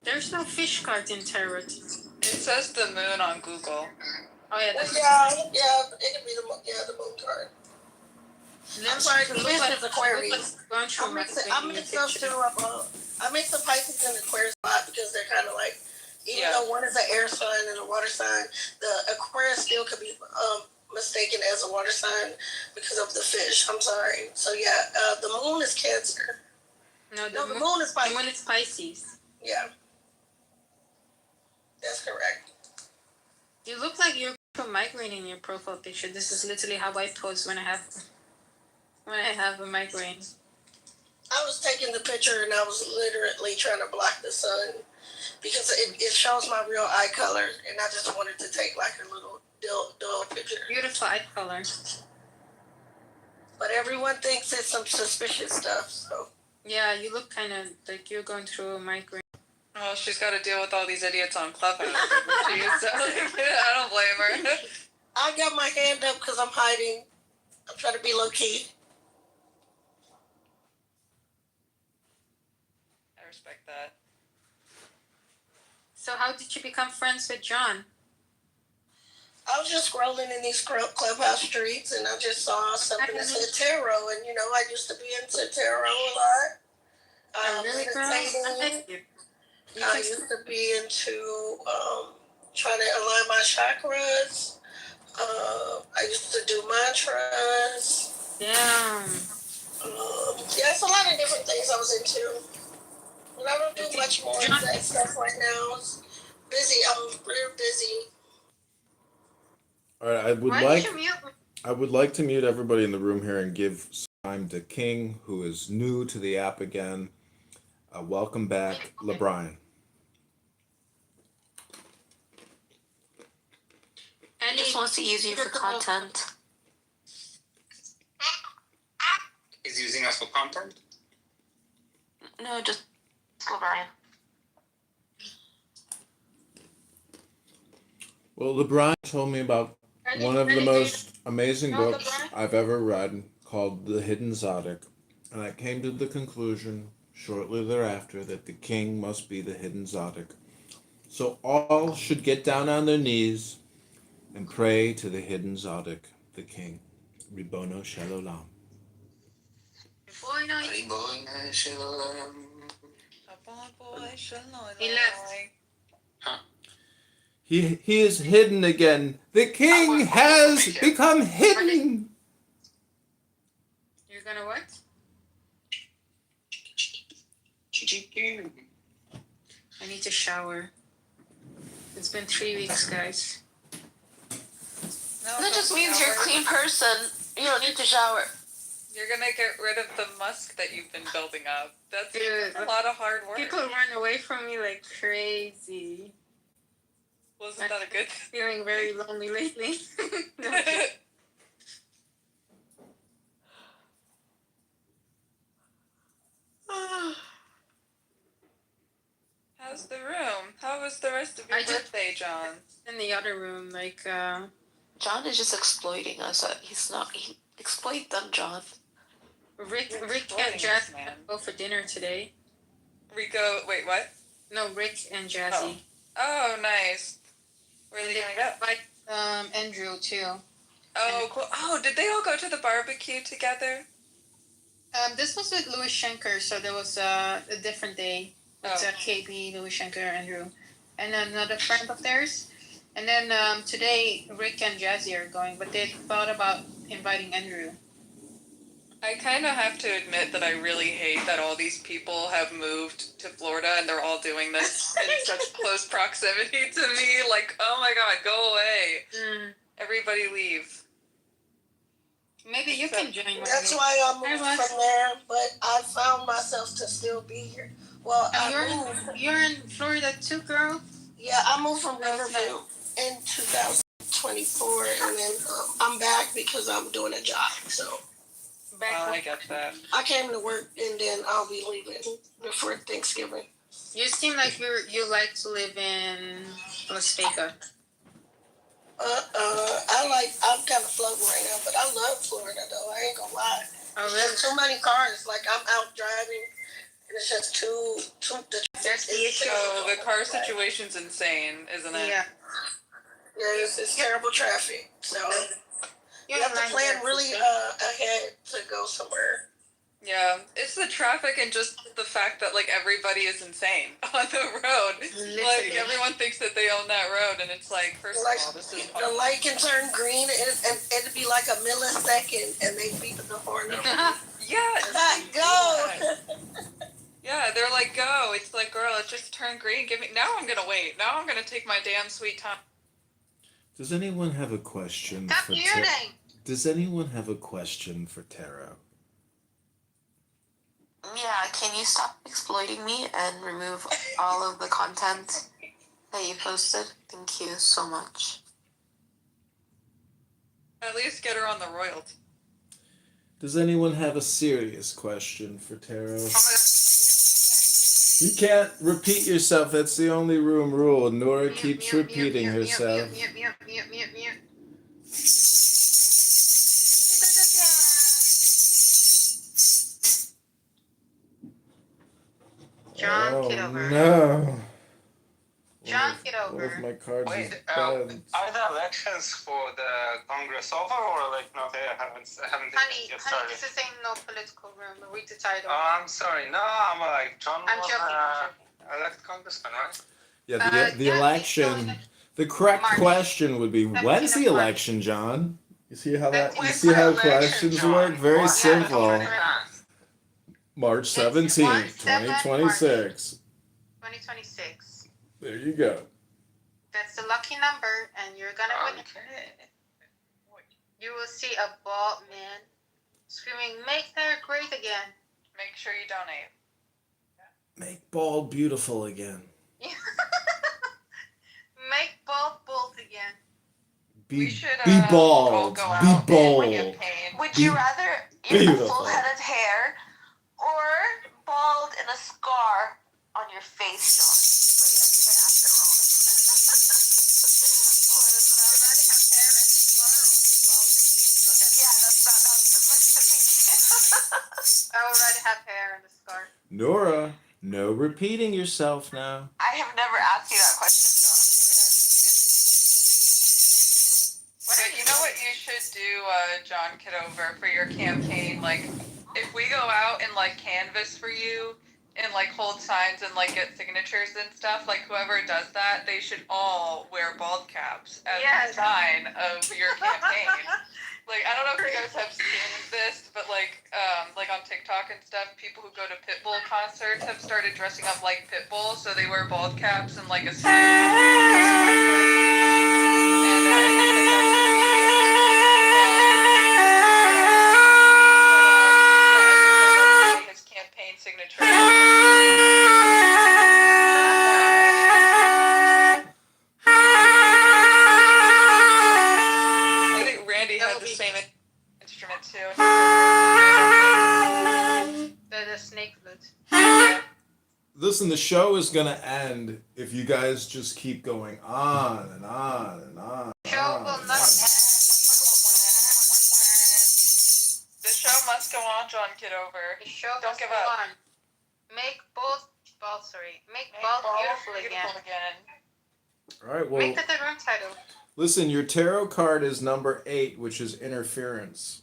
There's no fish cards in tarot. It says the moon on Google. Oh yeah, that's it can be the moon card. I'm sorry, the fish is Aquarius. I mix those two up. I mix the Pisces and Aquarius a lot because they're kind of like, even though one is an air sign and a water sign, the Aquarius still could be mistaken as a water sign because of the fish. I'm sorry. So the moon is Cancer. No, the moon is Pisces. The moon is Pisces. Yeah, that's correct. You look like you're a migraine in your profile picture. This is literally how I pose when I have a migraine. I was taking the picture and I was literally trying to block the sun because it shows my real eye color, and I just wanted to take like a little dull picture. Beautiful eye color. But everyone thinks it's some suspicious stuff, so. Yeah, you look kind of like you're going through a migraine. Well, she's got to deal with all these idiots on Clubhouse. So I don't blame her. I got my hand up because I'm hiding. I'm trying to be low-key. I respect that. So how did you become friends with John? I was just scrolling in these Clubhouse streets, and I just saw something that said tarot, and I used to be into tarot a lot. Really, meditating. I used to be into trying to align my chakras. I used to do mantras. Yeah. It's a lot of different things I was into. But I don't do much more of that stuff right now. It's busy. I'm real busy. All right, I would like to mute everybody in the room here and give time to King, who is new to the app again. Welcome back, LeBron. He just wants to use you for content. He's using us for content? No, just LeBron. Well, LeBron told me about one of the most amazing books I've ever read called The Hidden Zodiac, and I came to the conclusion shortly thereafter that the king must be the hidden Zodiac. So all should get down on their knees and pray to the hidden Zodiac, the king. Ribono Shel Olam. Ribono Shel Olam. He left. Huh? He is hidden again. The king has become hidden. You're gonna what? I need to shower. It's been 3 weeks, guys. No, that just means you're a clean person. You don't need to shower. You're gonna get rid of the musk that you've been building up. That's a lot of hard work. People run away from me like crazy. Wasn't that a good thing? Feeling very lonely lately. How's the room? How was the rest of your birthday, John? In the other room, like, John is just exploiting us. He exploit them, John. Rick and Jazzy go for dinner today. Rico, wait, what? No, Rick and Jazzy. Oh, nice. Where are they gonna go? Andrew too. Oh, cool. Oh, did they all go to the barbecue together? This was with Louis Schenker, so there was a different day. It's KB, Louis Schenker, Andrew, and another friend of theirs. And then today, Rick and Jazzy are going, but they thought about inviting Andrew. I kind of have to admit that I really hate that all these people have moved to Florida and they're all doing this in such close proximity to me. Like, oh my God, go away. Everybody leave. Maybe you can join. That's why I moved from there, but I found myself to still be here. Well, you're in Florida too, girl? Yeah, I moved from Riverview in 2024, and then I'm back because I'm doing a job, so. I get that. I came to work, and then I'll be leaving before Thanksgiving. You seem like you like to live in Las Vegas. I'm kind of floating right now, but I love Florida, though. I ain't gonna lie. Oh, really? There's too many cars. Like, I'm out driving, It's just too That's the issue. So the car situation's insane, isn't it? Yeah. Yeah, it's terrible traffic. So you have to like plan that. really ahead to go somewhere. Yeah, it's the traffic and just the fact that like everybody is insane on the road. Literally. Like everyone thinks that they own that road, and it's like, first Like, of all, this is the light can turn green and it'd be like a millisecond, and they beep the horn. yeah, Go. yeah, they're like, go. It's like, girl, it just turned green. Give me. Now I'm gonna wait. Now I'm gonna take my damn sweet time. Does anyone have a question Stop for urinating. Does anyone have a question for Taro? Yeah, can you stop exploiting me and remove all of the content that you posted? Thank you so much. At least get her on the royalty. Does anyone have a serious question for Taro? Oh my God. You can't repeat yourself. That's the only room rule. Nora keeps Mute, repeating herself. Mute. John Kitover. No. John One of Kitover. my cards is Wait, banned. are the elections for the Congress over, or like no? They haven't Honey, yet started. this is ain't no political room. Read the title. Oh, I'm sorry. No, I'm like John I'm was joking. elected congressman, right? Yeah, the yeah, election. The correct March. question would be, when's the 17th of March. election, John? You see how that? You When's see the how election, questions John? work? Very What? simple. Already passed. March It's 17th, 17 March. 2026. 2026. There you go. That's the lucky number, and you're gonna win. Okay. You will see a bald man screaming, "Make hair great again." Make sure you donate. Make bald beautiful again. Make bald again. We should Be all bald. go Be out and bold. campaign. Would Be you rather a beautiful. full head of hair or bald and a scar on your face, John? Wait, I think I asked it wrong. What is it? I'd rather have hair and scar or be bald and look at Yeah, that's the question. I would rather have hair and a scar. Nora, no repeating yourself now. I have never asked you that question, John. You know what you should do, John Kitover, for your campaign? Like, if we go out and like canvass for you and like hold signs and like get signatures and stuff, like whoever does that, they should all wear bald caps as a sign of your campaign. Like, I don't know if you guys have seen this, but like on TikTok and stuff, people who go to Pitbull concerts have started dressing up like Pitbull, so they wear bald caps and like a suit. His campaign signature. I think Randy had the same instrument too. The snake flute. Listen, the show is gonna end if you guys just keep going on and on and on. Show will not end. The show must go on, John Kitover. The show Don't must give go up. on. Make bald beautiful again. All right, well, Make that the room title. listen, your tarot card is number 8, which is interference.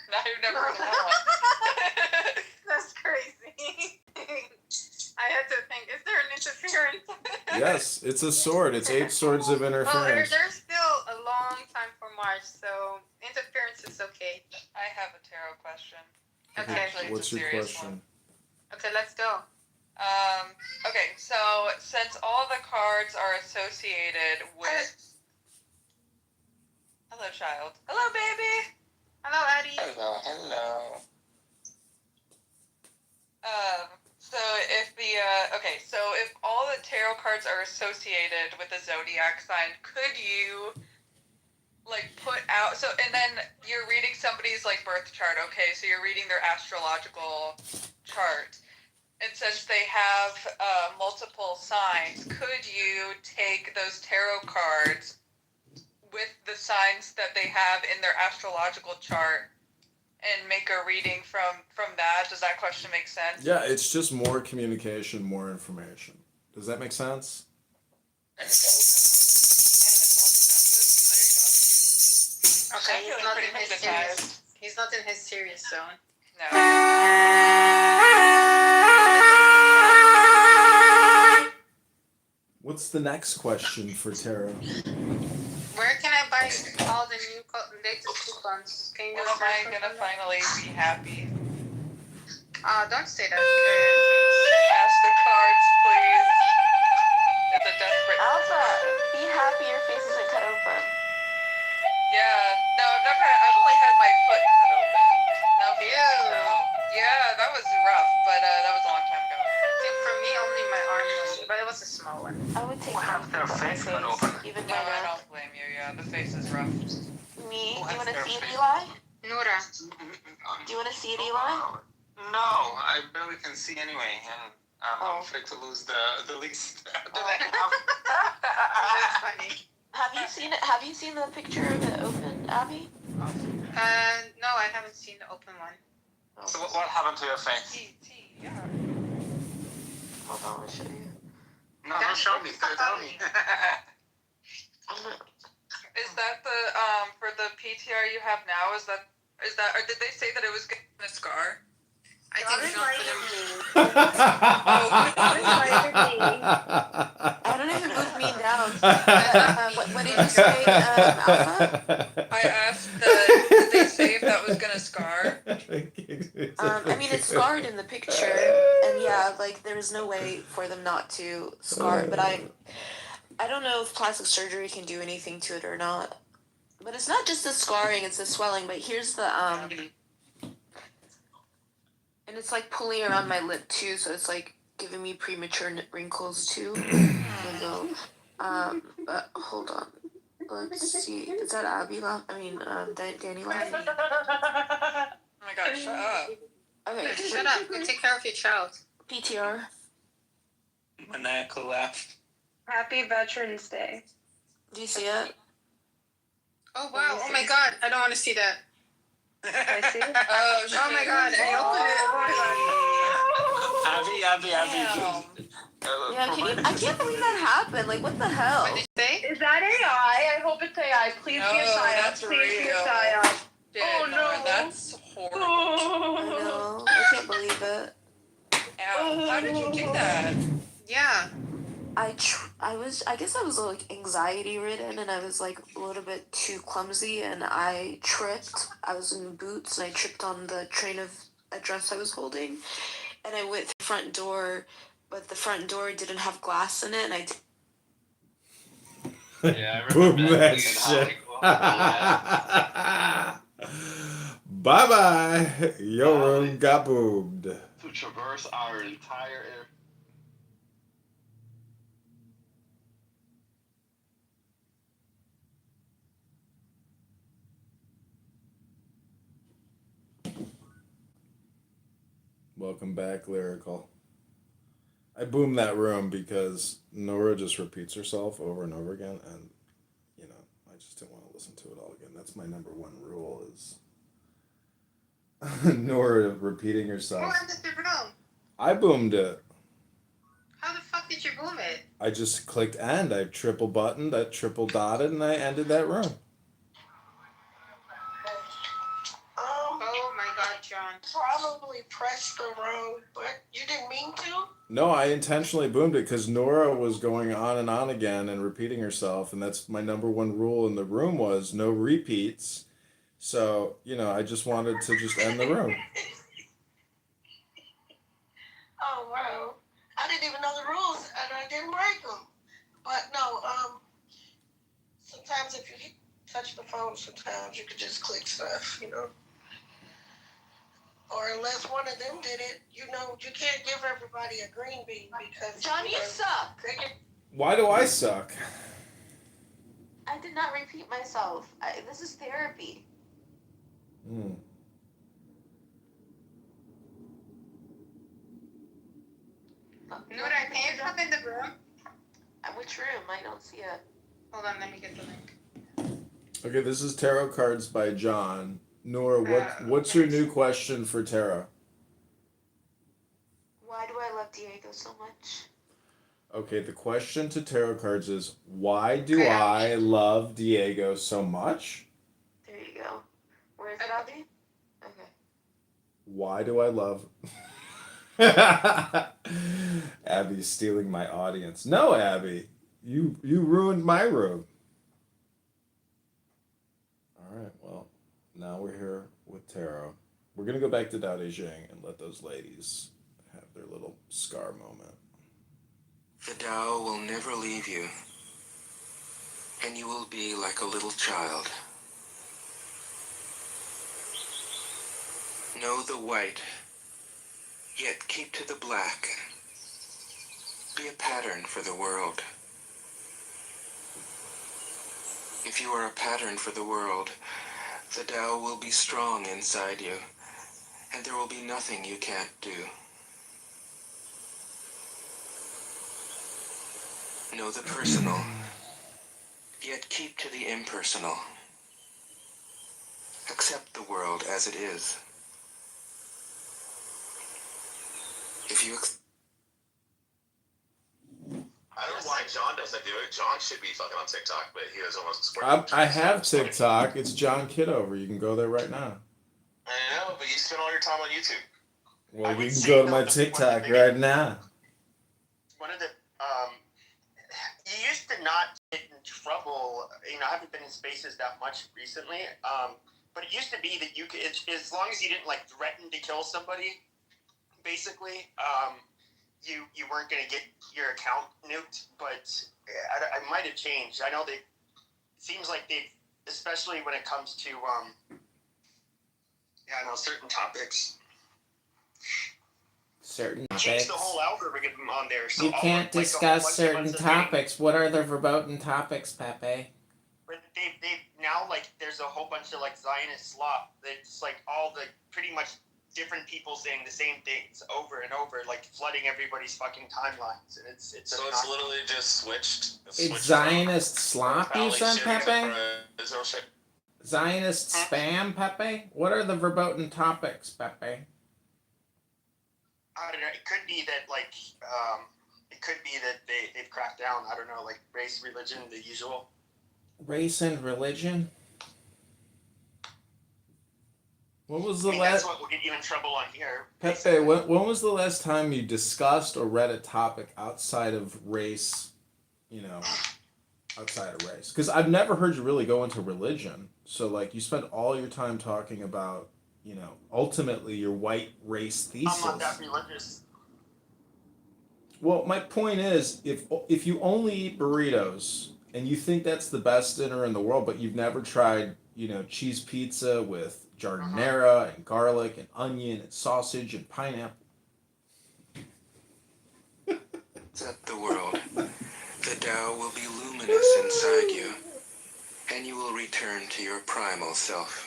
Now you've never heard of that one. That's crazy. I had to think, is there an interference? Yes, it's a sword. It's 8 swords of Well, interference. there's still a long time for March, so interference is okay. I have a tarot question. Okay. Actually, it's What's a your serious question? Okay, let's go. Okay, so since all the cards are associated with... Hello, child. Hello, baby! Hello, Eddie. Hello. So if all the tarot cards are associated with the zodiac sign, could you like put out, so, and then you're reading somebody's like birth chart, okay, so you're reading their astrological chart, and since they have multiple signs, could you take those tarot cards with the signs that they have in their astrological chart and make a reading from that. Does that question make sense? Yeah, it's just more communication, more information. Does that make sense? And it's less expensive, so there you go. Okay, I'm feeling pretty hypnotized. he's not in his serious zone. No. What's the next question for Tara? Where can I buy all the new latest coupons? Can you When am I gonna finally be happy? don't say that. Ask the cards, please. It's a desperate. Alpha, be happy your face isn't cut open. Yeah. No, I've only had my foot cut open. No. Ew. So, yeah, that was rough, but that was a long time ago. I think for me, only my arm was, but it was a small one. I would take Who have their face cut open? even No, my I neck. don't blame you. Yeah, the face is rough. Me? Who Do you has want to their see it, face? Eli? Nora. Do you want to see it, Eli? No, I barely can see anyway, and I'm afraid to lose the least. That's funny. Have you seen it? Have you seen the picture of it open, Abby? No, I haven't seen the open one. So what happened to your face? Yeah. Hold on, I'll show you. No, don't show me. Tell me. I'm not- Is that the for the PTR you have now? Is that or did they say that it was getting a scar? I think so I don't even move me down. What did you say, Alpha? I asked, did they say if that was gonna scar? I mean, it's scarred in the picture, and yeah, like there's no way for them not to scar it. But I don't know if plastic surgery can do anything to it or not. But it's not just the scarring; it's the swelling. But here's the and it's like pulling around my lip too, so it's like giving me premature wrinkles too. So, but hold on. Let's see. Is that Abby laugh? I mean, Danny laughing. Oh my god, shut up. Okay, Shut up. Go take care of your child. PTR. Maniacal laugh. Happy Veterans Day. Do you see it? Oh wow. Oh my god. I don't want to see that. I see. Oh, shit. Oh my god. I opened it. Oh my god. Abby. Yeah, I can't believe that happened. Like, what the hell? What did you say? Is that AI? I hope it's AI. Please be a No, psyop. that's Please be a real. psyop. Shit, Oh, Nora, no. that's horrible. I know. I can't believe it. Ow, how did you do that? Yeah. I guess I was like anxiety ridden, and I was like a little bit too clumsy, and I tripped. I was in boots, and I tripped on the train of a dress I was holding, and I went through the front door, but the front door didn't have glass in it, and Yeah, I Boom remember that in shit. Hollywood. Bye bye. Your room got boomed. To traverse our entire area. Welcome back, Lyrical. I boomed that room because Nora just repeats herself over and over again, and I just didn't want to listen to it all again. That's my number one rule is Nora repeating herself. Who ended the room? I boomed it. How the fuck did you boom it? I just clicked end. I triple buttoned, I triple dotted, and I ended that room. Oh my god, John. Probably pressed the wrong button. You didn't mean to? No, I intentionally boomed it because Nora was going on and on again and repeating herself, and that's my number one rule in the room was no repeats. So, I just wanted to just end the room. Oh, wow. I didn't even know the rules, and I didn't break them. But no, sometimes if you touch the phone, sometimes you could just click stuff, Or unless one of them did it, you can't give everybody a green bean because... John, you suck. Why do I suck? I did not repeat myself. This is therapy. Hmm. Nora, can you come in the room? Which room? I don't see it. Hold on, let me get the link. Okay, this is Tarot Cards by John. Nora, what's your new question for Tara? Why do I love Diego so much? Okay, the question to tarot cards is why do I love Diego so much? There you go. Where is it, Abby? Okay. Why do I love Abby's stealing my audience. No, Abby. You ruined my room. Alright, well, now we're here with tarot. We're gonna go back to Dao De Jing and let those ladies have their little scar moment. The Tao will never leave you, and you will be like a little child. Know the white, yet keep to the black. Be a pattern for the world. If you are a pattern for the world, the Tao will be strong inside you, and there will be nothing you can't do. Know the personal, yet keep to the impersonal. Accept the world as it is. If you I don't know why John doesn't do it. John should be fucking on TikTok, but he doesn't want to support. I have TikTok. It's John Kitover. You can go there right now. I know, but you spend all your time on YouTube. Well, you can go to my TikTok right now. One of the you used to not get in trouble. You know, I haven't been in spaces that much recently. But it used to be that you could, as long as you didn't like threaten to kill somebody, basically, you weren't going to get your account nuked. But I might have changed. I know it seems like they've, especially when it comes to certain topics. Certain Change topics. the whole algorithm on there. So you can't discuss certain topics. What are the verboten topics, Pepe? But they now, like, there's a whole bunch of, like, Zionist slop. It's, like, all the pretty much different people saying the same things over and over, like, flooding everybody's fucking timelines. And it's so it's literally just switched. It's Zionist slop, you said, Pepe? Zionist spam, Pepe? What are the verboten topics, Pepe? I don't know. It could be that, like, they've cracked down. I don't know, like, race, religion, the usual. Race and religion? When was the that's what will get you in trouble on here. Pepe, when was the last time you discussed or read a topic outside of race, outside of race? Because I've never heard you really go into religion. So, like, you spend all your time talking about, ultimately your white race thesis. I'm not that religious. Well, my point is, if you only eat burritos and you think that's the best dinner in the world, but you've never tried, cheese pizza with jardinera and garlic and onion and sausage and pineapple. Accept the world. The Tao will be luminous inside you, and you will return to your primal self.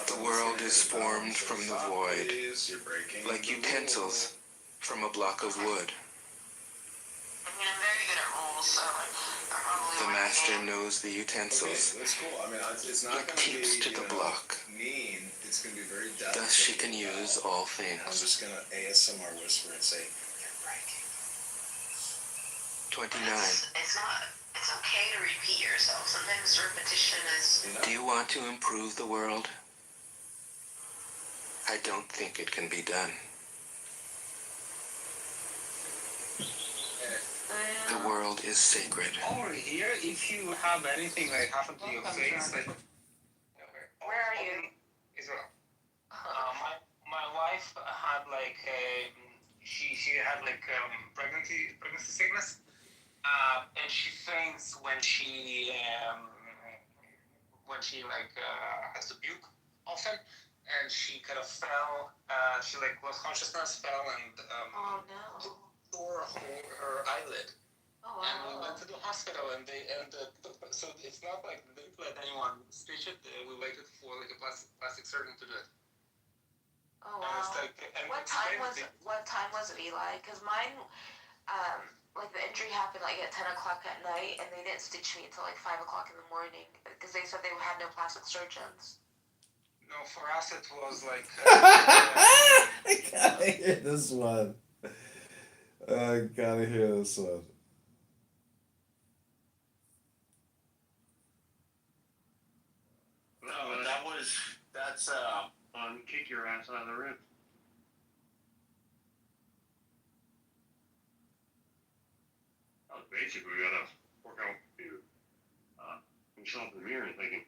The world is formed from the void, like utensils from a block of wood. I mean, I'm very good at rules, so I probably The master knows the utensils, Okay, that's cool. I mean, it's not yet going to keeps be, to the block. mean. It's going to be very delicate. Thus she can use all things. I'm just going to ASMR whisper and say, you're breaking. 29. It's okay to repeat yourself. Sometimes repetition is... Do you want to improve the world? I don't think it can be done. The world is sacred. Over here, if you have anything like happen to your face, like... Where are you? Israel. My wife had like she had like pregnancy sickness, and she faints when she like has to puke often, and she kind of fell. She like lost consciousness, fell, and tore her eyelid. Oh, wow. And we went to the hospital, and so it's not like they didn't let anyone stitch it. We waited for like a plastic surgeon to do it. Oh, wow. And it's like, and What time was it, Eli? Because mine, like the injury happened like at 10 o'clock at night, and they didn't stitch me until like 5 o'clock in the morning because they said they had no plastic surgeons. No, for us it was like. I gotta hear this one. I gotta hear this one. No, that's kick your ass out of the ring. Basically, we gotta work out you yourself in the mirror and thinking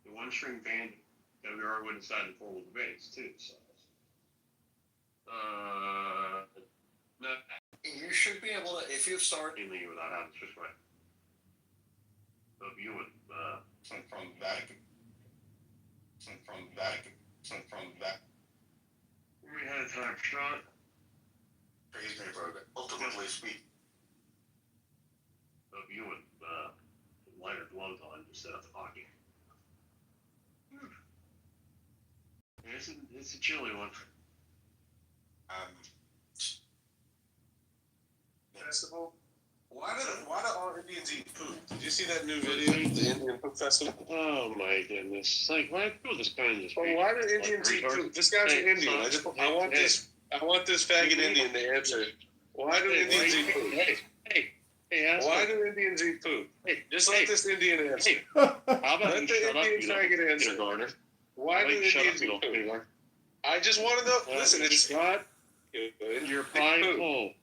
the one string band that we are would decide to pull with the bass too. So, no, You should be able to, if you start anything without having to switch right. So you would from Vatican. We had a time shot. Praise me, bro. Ultimately speak. So you would lighter gloves on instead of hockey. It's a chilly one. Festival. Why do all Indians eat poop? Did you see that new video? The Indian Poop Festival. Oh my goodness! It's like why people just kind of just. Well, why do Indians eat poop? This guy's an Indian. I want this faggot Indian to answer. Why do Indians eat poop? Why do Indians eat poop? Just let this Indian answer. How about Let the Indian faggot answer. Why do Indians eat poop? I just want to know. Listen, it's not. You're fine. Full.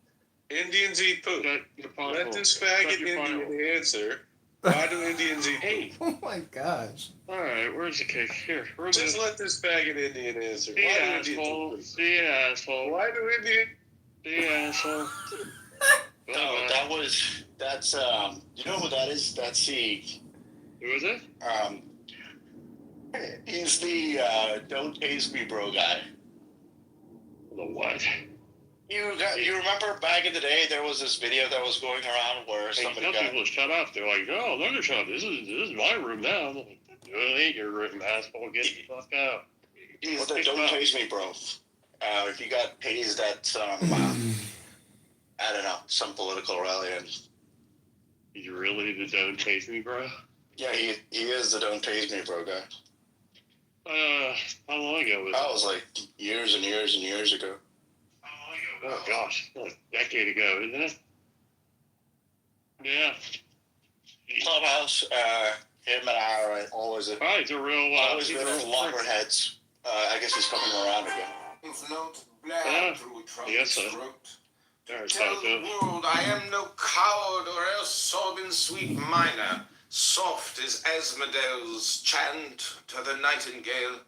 Indians eat poop. Let this faggot Indian answer. Why do Indians eat poop? Oh my gosh. Alright, where's the cake? Here. Just let this faggot Indian answer. The asshole. The asshole. Why do Indians? The asshole. No, that's you know who that is? That's the. Who is it? He's the Don't Taste Me Bro guy. The what? You remember back in the day there was this video that was going around where somebody got people shut up. They're like, oh, look at shut. This is my room now. I'm like, it ain't your room, asshole. Get the fuck out. He's the Don't Taste Me Bro. He got tased at some I don't know, some political rally, and he's really the Don't Taste Me Bro? Yeah, he is the Don't Taste Me Bro guy. How long ago was that? Was like years and years and years ago. Oh gosh, a decade ago, isn't it? Yeah. Clubhouse, him and I are always he's a real always been at loggerheads. I guess he's coming around again. Yes, sir. Tell the world I am no coward or else sobbing sweet minor. Soft is Asmodee's chant to the nightingale.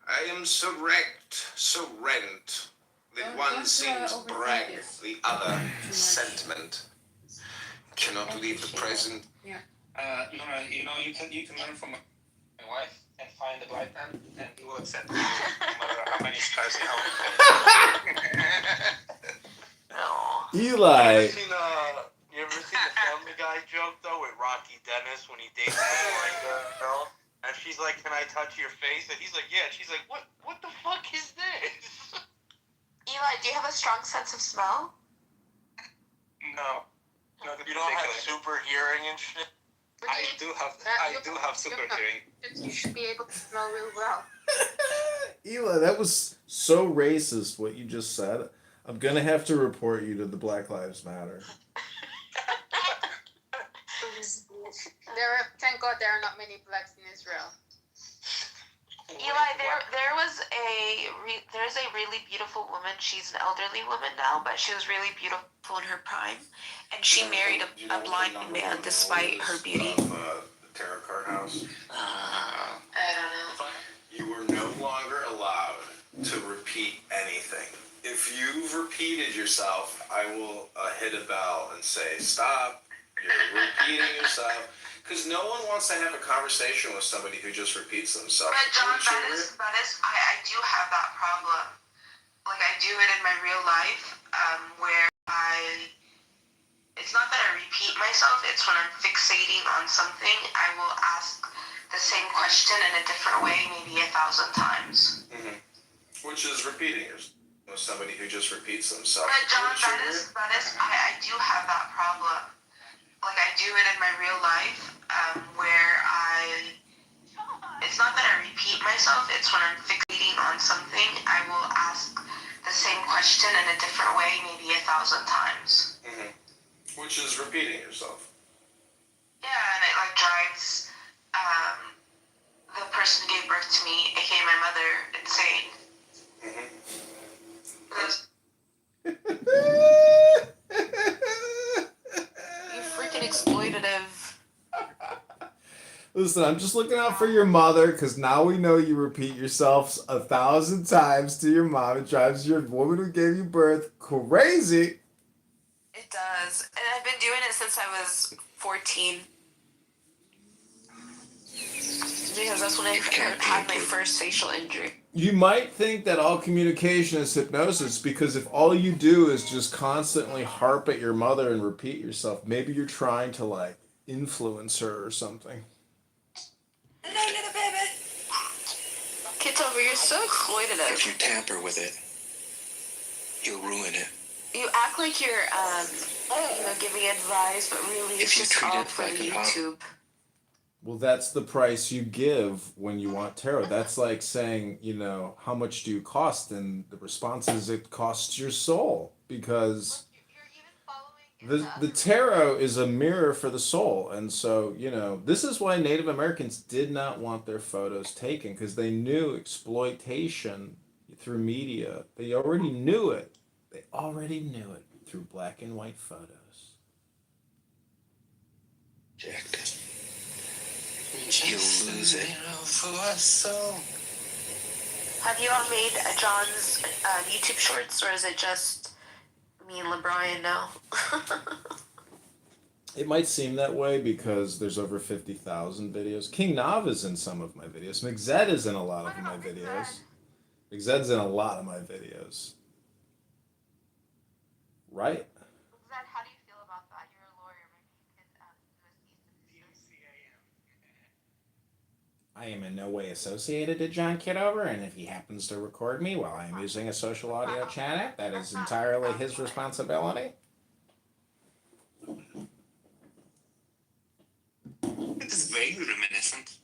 I am so wrecked, so rent, that one seems brag, the other sentiment. Cannot leave the present. Yeah. You know, you can learn from my wife and find the black man, and he will accept you no matter how many scars you have. Eli. You ever seen the Family Guy joke though with Rocky Dennis when he dates the blind girl, and she's like, "Can I touch your face?" And he's like, "Yeah." And she's like, "What the fuck is this?" Eli, do you have a strong sense of smell? No. You don't have super hearing and shit. I do have super hearing. You should be able to smell real well. Eli, that was so racist what you just said. I'm gonna have to report you to the Black Lives Matter. Thank God there are not many blacks in Israel. Eli, there's a really beautiful woman. She's an elderly woman now, but she was really beautiful in her prime, and she married a blind man despite her beauty. The tarot card house. I don't know. You are no longer allowed to repeat anything. If you've repeated yourself, I will hit a bell and say, stop, you're repeating yourself. Because no one wants to have a conversation with somebody who just repeats themselves. But John, I do have that problem. Like, I do it in my real life, where it's not that I repeat myself, it's when I'm fixating on something, I will ask the same question in a different way, maybe 1,000 times. Mm-hmm. Which is repeating yourself. somebody who just repeats themselves. But John, I do have that problem. Like, I do it in my real life, where it's not that I repeat myself, it's when I'm fixating on something, I will ask the same question in a different way, maybe 1,000 times. Mm-hmm. Which is repeating yourself. Yeah, and it like drives the person who gave birth to me, aka my mother, insane. You freaking exploitative. Listen, I'm just looking out for your mother because now we know you repeat yourself 1,000 times to your mom. It drives your woman who gave you birth crazy. It does. And I've been doing it since I was 14. Because that's when I had my first facial injury. You might think that all communication is hypnosis because if all you do is just constantly harp at your mother and repeat yourself, maybe you're trying to like influence her or something. Hello, little baby. Kitover, you're so exploitative. If you tamper with it, you'll ruin it. You act like you're, giving advice, but really it's just all for YouTube. Well, that's the price you give when you want tarot. That's like saying, how much do you cost? And the response is it costs your soul because the tarot is a mirror for the soul. And so, this is why Native Americans did not want their photos taken because they knew exploitation through media. They already knew it. They already knew it through black and white photos. You'll lose it. Have you all made John's YouTube shorts, or is it just me and LeBrian now? It might seem that way because there's over 50,000 videos. King Nav is in some of my videos. McZed is in a lot of my videos. McZed's in a lot of my videos. Right? McZed, how do you feel about that? You're a lawyer. I am in no way associated to John Kitover, and if he happens to record me while I am using a social audio chat app, that is entirely his responsibility. It's vaguely reminiscent.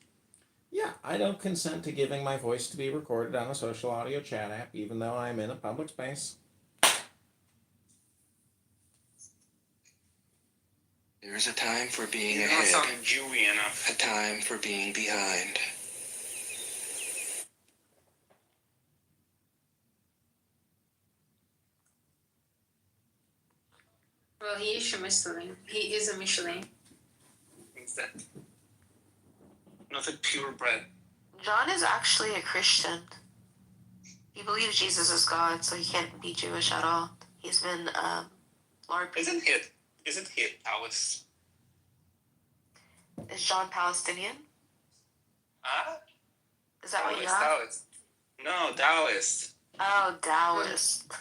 Yeah, I don't consent to giving my voice to be recorded on a social audio chat app, even though I'm in a public space. There is a time for being You're ahead. not sounding Jewy enough. A time for being behind. Well, he is a Michelin. He is a Michelin. What's that? Nothing purebred. John is actually a Christian. He believes Jesus is God, so he can't be Jewish at all. He's been LARPing. Isn't he Taoist? Is John Palestinian? Huh? Is that what you Taoist, have? Taoist. No, Taoist. Oh, Taoist.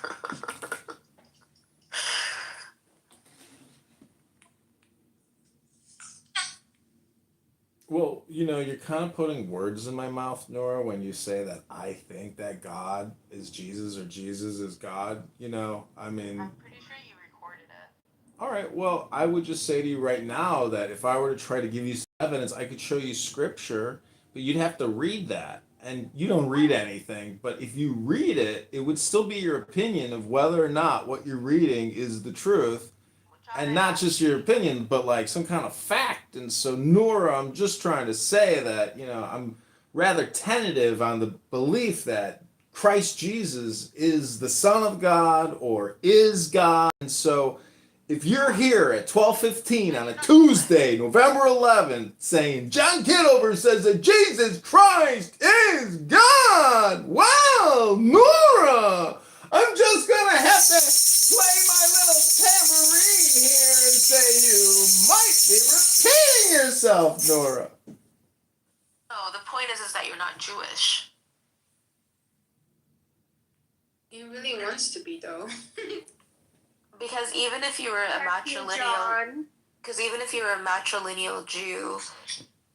Well, you're kind of putting words in my mouth, Nora, when you say that I think that God is Jesus or Jesus is God. I mean... I'm pretty sure you recorded it. All right, well, I would just say to you right now that if I were to try to give you some evidence, I could show you scripture, but you'd have to read that. And you don't read anything, but if you read it, it would still be your opinion of whether or not what you're reading is the truth. And not just your opinion, but like some kind of fact. And so, Nora, I'm just trying to say that, I'm rather tentative on the belief that Christ Jesus is the Son of God or is God. And so, if you're here at 12:15 on a Tuesday, November 11th, saying John Kitover says that Jesus Christ is God, well, Nora, I'm just gonna have to play my little tambourine here and say you might be repeating yourself, Nora. No, the point is that you're not Jewish. He really wants to be, though. Because even if you were a matrilineal, Jew,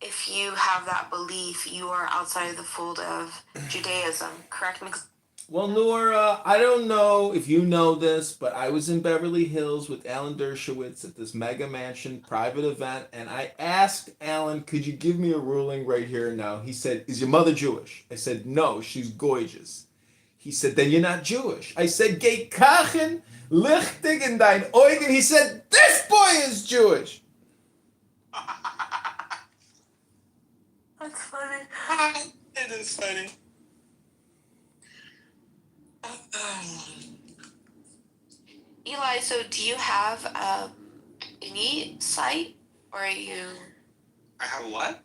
if you have that belief, you are outside of the fold of Judaism. Correct me. Well, Nora, I don't know if you know this, but I was in Beverly Hills with Alan Dershowitz at this mega mansion private event, and I asked Alan, could you give me a ruling right here and now? He said, is your mother Jewish? I said, no, she's gorgeous. He said, then you're not Jewish. I said, geh kachen, lichtig in dein Augen. He said, this boy is Jewish. That's funny. It is funny. Eli, so do you have any sight, or are you? I have what?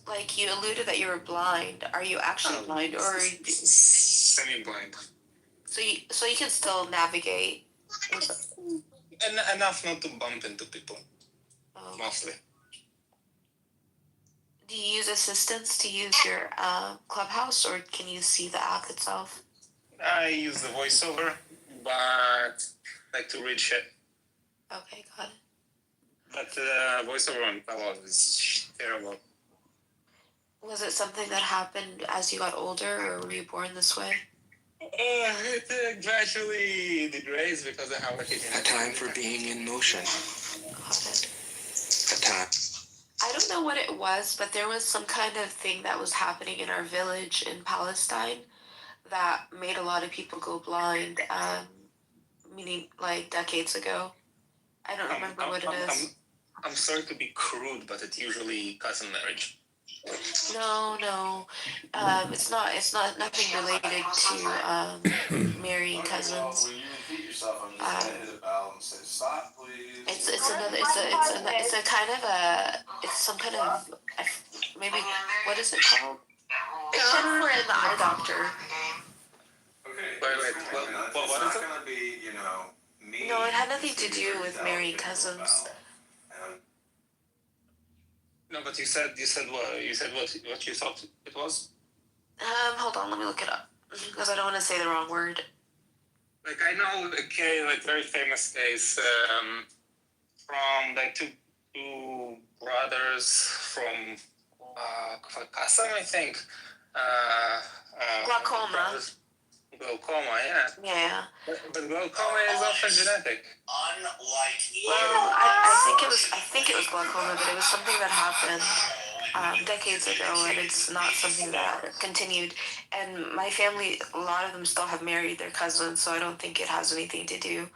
Like you alluded that you were blind. Are you actually blind, or are you, Semi-blind. so you can still navigate? Enough not to bump into people, Oh. mostly. Do you use assistants to use your clubhouse, or can you see the app itself? I use the voiceover, but like to read shit. Okay, got it. But voiceover on Palo is terrible. Was it something that happened as you got older, or were you born this way? It gradually degrades because I have like A time for being in motion. Got it. A time. I don't know what it was, but there was some kind of thing that was happening in our village in Palestine that made a lot of people go blind, meaning like decades ago. I don't remember what it is. I'm sorry to be crude, but it's usually cousin marriage. No. It's not nothing related to marrying cousins. It's a kind of it's some kind of maybe what is it called? It's when we're in the eye doctor. Wait, what is it? Gonna be, you know, me. No, it had nothing to do with marrying cousins. No, but you said what? You said what you thought it was? Hold on, let me look it up because I don't want to say the wrong word. Like I know, okay, like very famous case from like two brothers from Kassam, I think. Glaucoma. Glaucoma, yeah. Yeah. But glaucoma is often genetic. Well, I think it was glaucoma, but it was something that happened decades ago, and it's not something that continued. And my family, a lot of them still have married their cousins, so I don't think it has anything to do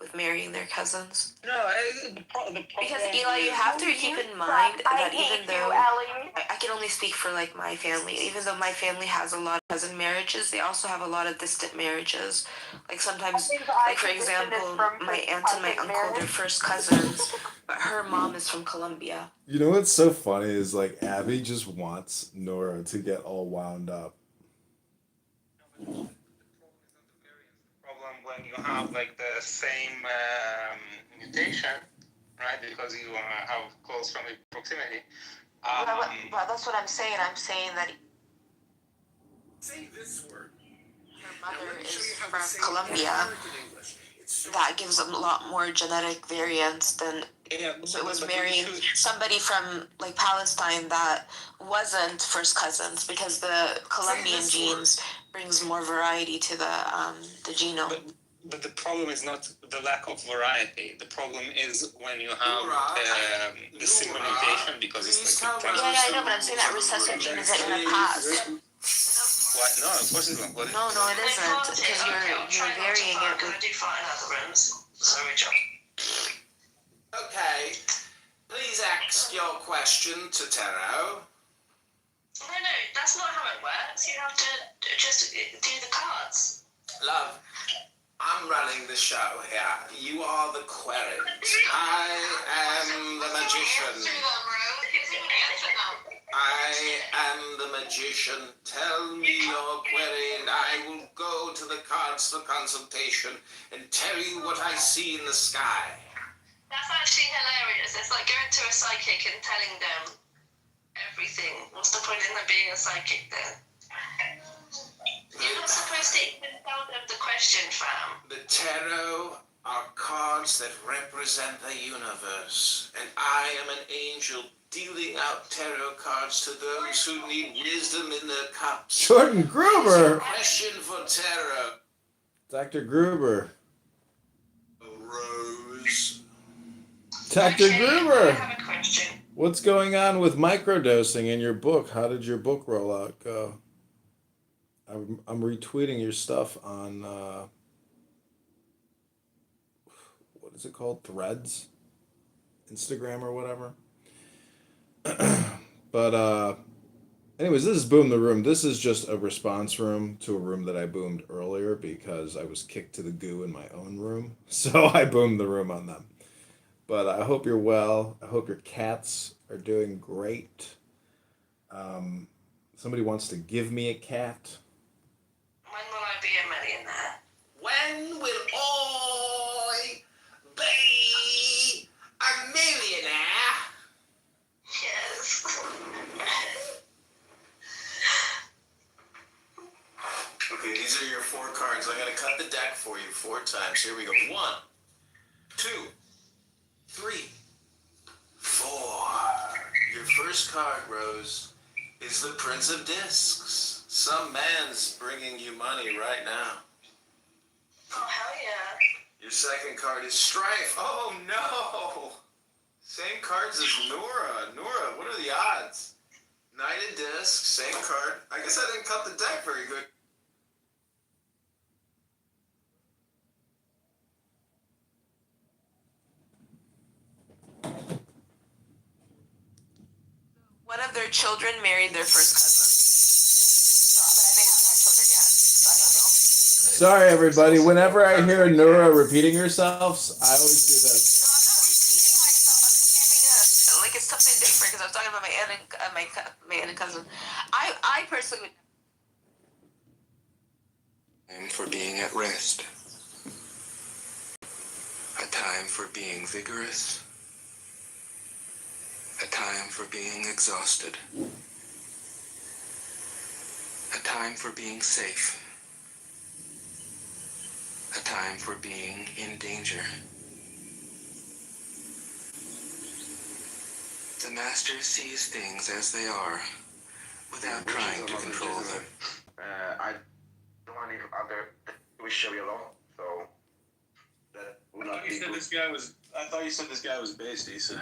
with marrying their cousins. No, the problem because Eli, you have to keep in mind that even though I can only speak for like my family, even though my family has a lot of cousin marriages, they also have a lot of distant marriages. Like sometimes, like for example, my aunt and my uncle, they're first cousins, but her mom is from Colombia. You know what's so funny is like Abby just wants Nora to get all wound up. Problem when you have like the same mutation, right? Because you have close family proximity. Well, that's what I'm saying. I'm saying that Say this word. her mother is from Colombia. That gives them a lot more genetic variance than if it was marrying somebody from like Palestine that wasn't first cousins, because the Colombian genes brings more variety to the genome. But the problem is not the lack of variety. The problem is when you have the single mutation, because it's like Yeah, I know, but I'm saying that recessive gene isn't in the past. What? No, of course it's not. No, it isn't, because you're varying it with. Okay, please ask your question to Taro. No, that's not how it works. You have to just do the cards. Love, I'm running the show here. You are the query. I am the magician. I am the magician. Tell me your query and I will go to the cards for consultation and tell you what I see in the sky. That's actually hilarious. It's like going to a psychic and telling them everything. What's the point in there being a psychic then? You're not supposed to even tell them the question, fam. The tarot are cards that represent the universe, and I am an angel dealing out tarot cards to those who need wisdom in their cups. Jordan Gruber. Question for tarot. Dr. Gruber. Rose. Dr. Gruber. I have a question. What's going on with microdosing in your book? How did your book rollout go? I'm retweeting your stuff on what is it called? Threads? Instagram or whatever. But anyways, this is Boom the Room. This is just a response room to a room that I boomed earlier because I was kicked to the goo in my own room. So I boomed the room on them. But I hope you're well. I hope your cats are doing great. Somebody wants to give me a cat. When will I be a millionaire? When will I be a millionaire? Yes. Okay, these are your 4 cards. I gotta cut the deck for you 4 times. Here we go. 1, 2, 3, 4. Your first card, Rose, is the Prince of Discs. Some man's bringing you money right now. Oh, hell yeah. Your second card is Strife. Oh, no. Same cards as Nora. Nora, what are the odds? Knight of Discs, same card. I guess I didn't cut the deck very good. One of their children married their first cousin. So, but they haven't had children yet, so I don't know. Sorry, everybody. Whenever I hear Nora repeating herself, I always do this. No, I'm not repeating myself. I'm giving like it's something different because I was talking about my aunt and my aunt and cousin. I personally would. Time for being at rest. A time for being vigorous. A time for being exhausted. A time for being safe. A time for being in danger. The master sees things as they are, without trying to control them. I don't want any other we should be alone, so that would not be good. I thought you said this guy was based, Issa.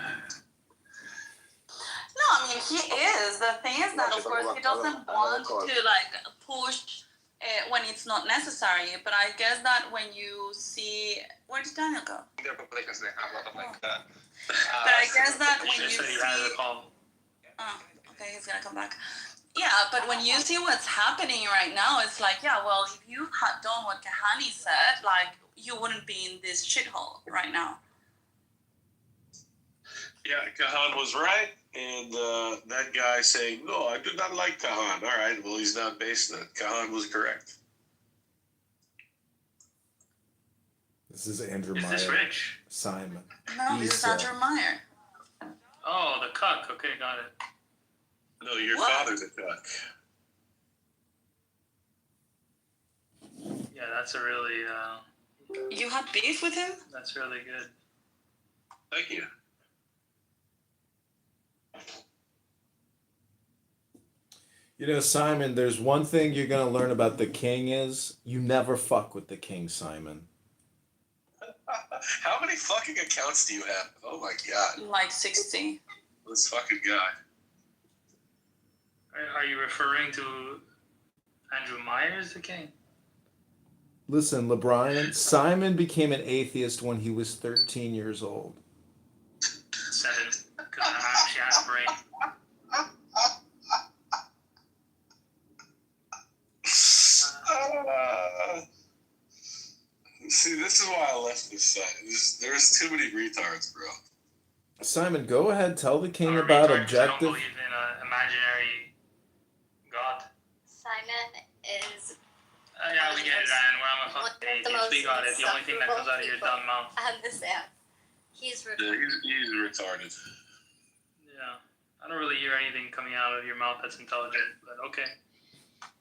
No, I mean, he is. The thing is that, of course, he doesn't want to, like, push when it's not necessary. But I guess that when you see... Where did Daniel go? There are populations that have a lot of like that. But I guess that when you see... Oh, okay, he's gonna come back. Yeah, but when you see what's happening right now, it's like, yeah, well, if you had done what Kahani said, like, you wouldn't be in this shithole right now. Yeah, Kahan was right, and that guy saying, no, I do not like Kahan. All right, well, he's not based in it. Kahan was correct. This is Andrew Is Meyer. this Rich? Simon. No, this is Andrew Meyer. Oh, the cuck. Okay, got it. No, your What? father's a cuck. Yeah, that's a really, You had beef with him? that's really good. Thank you. You know, Simon, there's one thing you're going to learn about the king is you never fuck with the king, Simon. How many fucking accounts do you have? Oh my god. Like 60. This fucking guy. Are you referring to Andrew Myers, the king? Listen, LeBron, Simon became an atheist when he was 13 years old. 7, because I actually had a brain. See, this is why I left this side. There's too many retards, bro. Simon, go ahead, tell the king Or about retard, 'cause I objective. don't believe in an imaginary god. Simon is Yeah, we get it, Ryan. We're on a one of fucking the atheist. most We got it. The only thing that comes out of your insufferable dumb mouth. on this app. He's Yeah, he's retarded. Yeah. I don't really hear anything coming out of your mouth that's intelligent, but okay.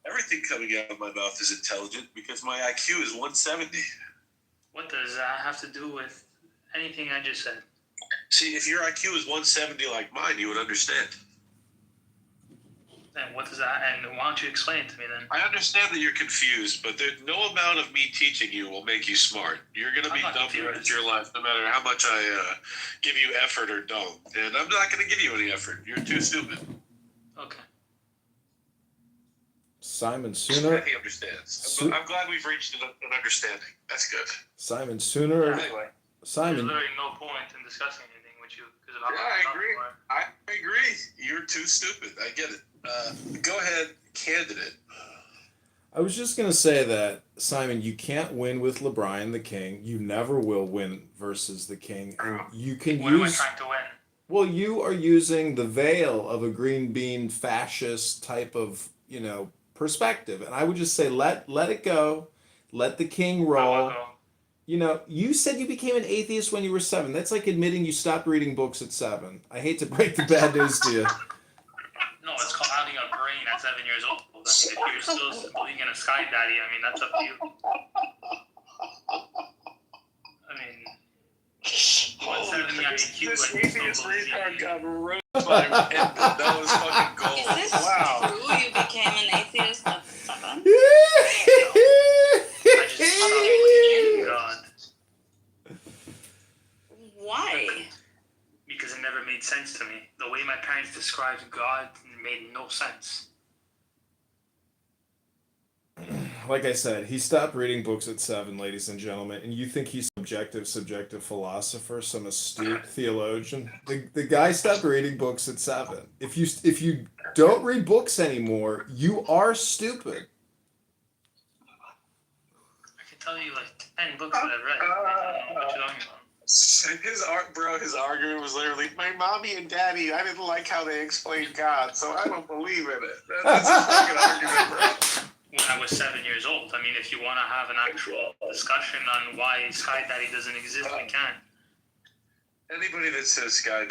Everything coming out of my mouth is intelligent because my IQ is 170. What does that have to do with anything I just said? See, if your IQ is 170 like mine, you would understand. And what does that? And why don't you explain it to me then? I understand that you're confused, but no amount of me teaching you will make you smart. You're going to be dumb with your life, no matter how much I give you effort or don't. And I'm not going to give you any effort. You're too stupid. Okay. Simon Sooner. He understands. I'm glad we've reached an understanding. That's good. Simon Sooner. Anyway. Simon. There's literally no point in discussing anything with you because of how I agree. I agree. You're too stupid. I get it. Go ahead, candidate. I was just going to say that, Simon, you can't win with LeBron the King. You never will win versus the King. And you can What am I trying to win? Well, you are using the veil of a green bean fascist type of, perspective. And I would just say let it go. Let the King roll. You said you became an atheist when you were 7. That's like admitting you stopped reading books at 7. I hate to break the bad news to you. No, it's called having a brain at 7 years old. I mean, if you're still believing in a sky daddy, I mean, that's up to you. I mean, what 70 IQ? This atheist retard got roasted by Edmund. That was fucking gold. Is this true? You became an atheist at 7? God. Why? Because it never made sense to me. The way my parents described God made no sense. Like I said, he stopped reading books at 7, ladies and gentlemen, and you think he's subjective philosopher, some astute theologian? The guy stopped reading books at 7. If you don't read books anymore, you are stupid. I can tell you like 10 books that I've read. I don't know what you're talking about. His argument was literally, my mommy and daddy, I didn't like how they explained God, so I don't believe in it. That's his fucking argument, bro. When I was 7 years old. I mean, if you want to have an actual discussion on why Sky Daddy doesn't exist, we can. Anybody that says Sky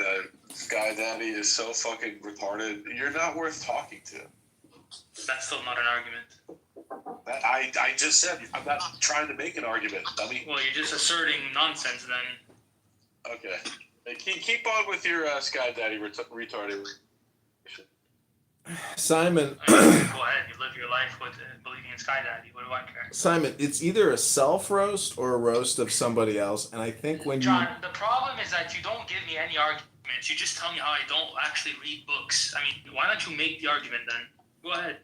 Daddy is so fucking retarded, you're not worth talking to. That's still not an argument. I just said, I'm not trying to make an argument, dummy. Well, you're just asserting nonsense then. Okay. Hey, keep on with your Sky Daddy retarded. Simon. Go ahead. You live your life with believing in Sky Daddy. What do I care? Simon, it's either a self-roast or a roast of somebody else. And I think when John, the problem is that you don't give me any arguments. You just tell me how I don't actually read books. I mean, why don't you make the argument then? Go ahead.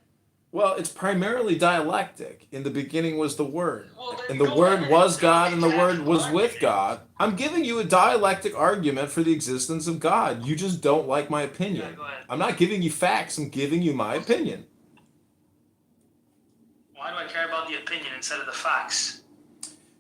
Well, it's primarily dialectic. In the beginning was the Word. And the Word was God, and the Word was with God. I'm giving you a dialectic argument for the existence of God. You just don't like my opinion. Yeah, go ahead. I'm not giving you facts. I'm giving you my opinion. Why do I care about the opinion instead of the facts?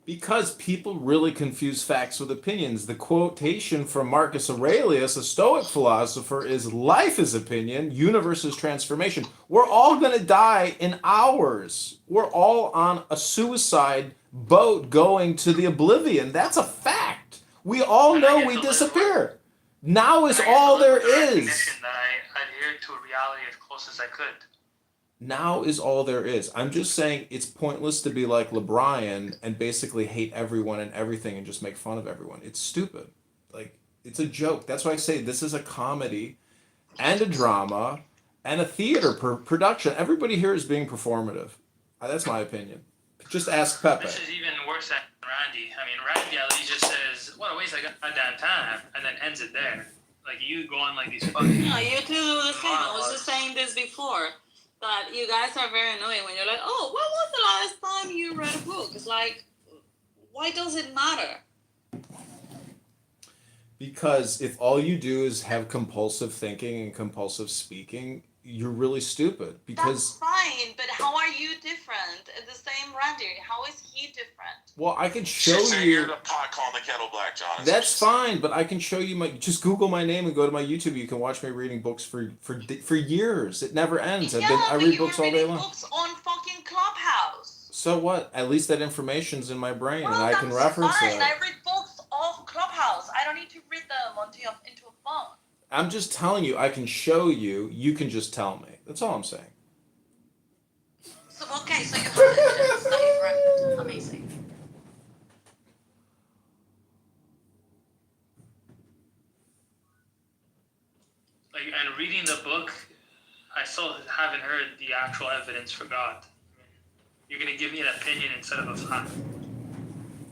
Because people really confuse facts with opinions. The quotation from Marcus Aurelius, a Stoic philosopher, is life is opinion, universe is transformation. We're all going to die in hours. We're all on a suicide boat going to the oblivion. That's a fact. We all know we disappear. Now is all there is. That I adhered to a reality as close as I could. Now is all there is. I'm just saying it's pointless to be like LeBron and basically hate everyone and everything and just make fun of everyone. It's stupid. Like, it's a joke. That's why I say this is a comedy and a drama and a theater production. Everybody here is being performative. That's my opinion. Just ask Pepe. This is even worse than Randy. I mean, Randy at least just says, what a waste of goddamn time, and then ends it there. Like, you go on like these fucking... No, you two do the same. I was just saying this before. That you guys are very annoying when you're like, oh, when was the last time you read a book? It's like, why does it matter? Because if all you do is have compulsive thinking and compulsive speaking, you're really stupid. Because that's fine, but how are you different? The same Randy, how is he different? Well, I can show Just say you. you're the pot calling the kettle black, John. That's fine, but I can show you my. Just Google my name and go to my YouTube. You can watch me reading books for years. It never ends. I read books all day long. Books on fucking Clubhouse. So what? At least that information's in my brain, and I can reference fine. it. I read books off Clubhouse. I don't need to read them into a phone. I'm just telling you. I can show you. You can just tell me. That's all I'm saying. So okay, so you have evidence that you've read. Amazing. Like, and reading the book, I still haven't heard the actual evidence for God. You're gonna give me an opinion instead of a fact.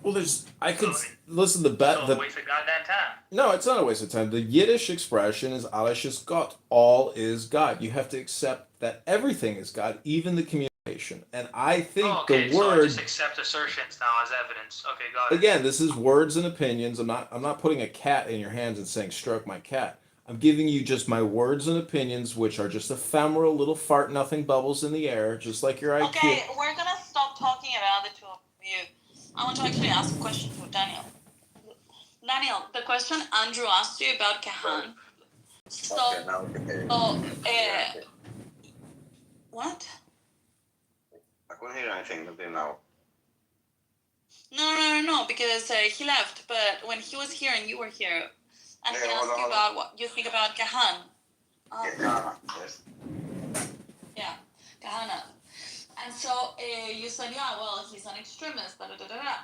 Well, I could So, listen to Still a waste of goddamn time. No, it's not a waste of time. The Yiddish expression is alles ist Gott. All is God. You have to accept that everything is God, even the communication. And I think okay, the so I word just accept assertions now as evidence. Okay, got it. again, this is words and opinions. I'm not putting a cat in your hands and saying stroke my cat. I'm giving you just my words and opinions, which are just ephemeral little fart nothing bubbles in the air, just like your IQ. Okay, we're gonna stop talking about the two of you. I want to actually ask a question to Daniel. Daniel, the question Andrew asked you about Kahan. So, what? I couldn't hear anything until now. No, because he left, but when he was here and you were here, and he asked you about what you think about Kahan. Yes. Yeah, Kahana. And so you said, yeah, well, he's an extremist, da da da da da.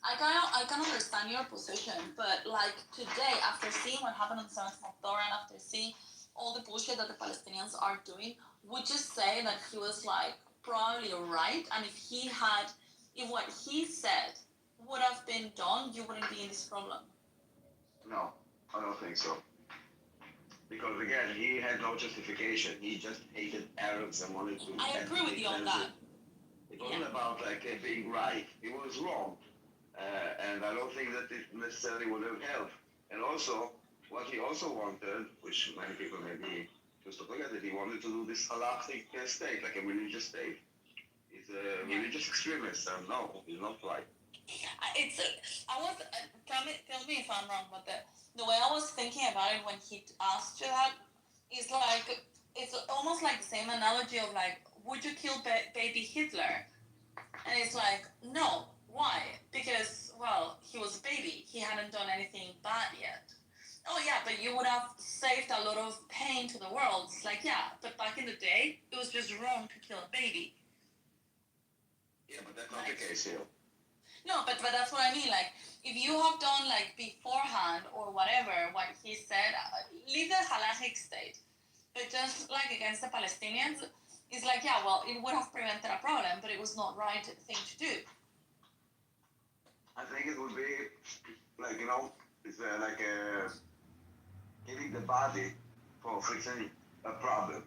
I can understand your position, but like today, after seeing what happened on the 7th of October and after seeing all the bullshit that the Palestinians are doing, would you say that he was like probably right? And if what he said would have been done, you wouldn't be in this problem? No, I don't think so. Because again, he had no justification. He just hated Arabs and wanted to. I agree with you on that. It wasn't about like being right. He was wrong. And I don't think that it necessarily would have helped. And also, what he also wanted, which many people maybe just to forget, that he wanted to do this halakhic state, like a religious state. He's a religious extremist, and no, he's not right. Tell me if I'm wrong, but the way I was thinking about it when he asked you that is like, it's almost like the same analogy of like, would you kill baby Hitler? And it's like, no. Why? Because, well, he was a baby. He hadn't done anything bad yet. Oh, yeah, but you would have saved a lot of pain to the world. It's like, yeah, but back in the day, it was just wrong to kill a baby. Yeah, but that's not the case here. No, but that's what I mean. Like, if you have done, like, beforehand or whatever, what he said, leave the halachic state. But just, like, against the Palestinians, it's like, yeah, well, it would have prevented a problem, but it was not right thing to do. I think it would be like, it's like killing the body for fixing a problem.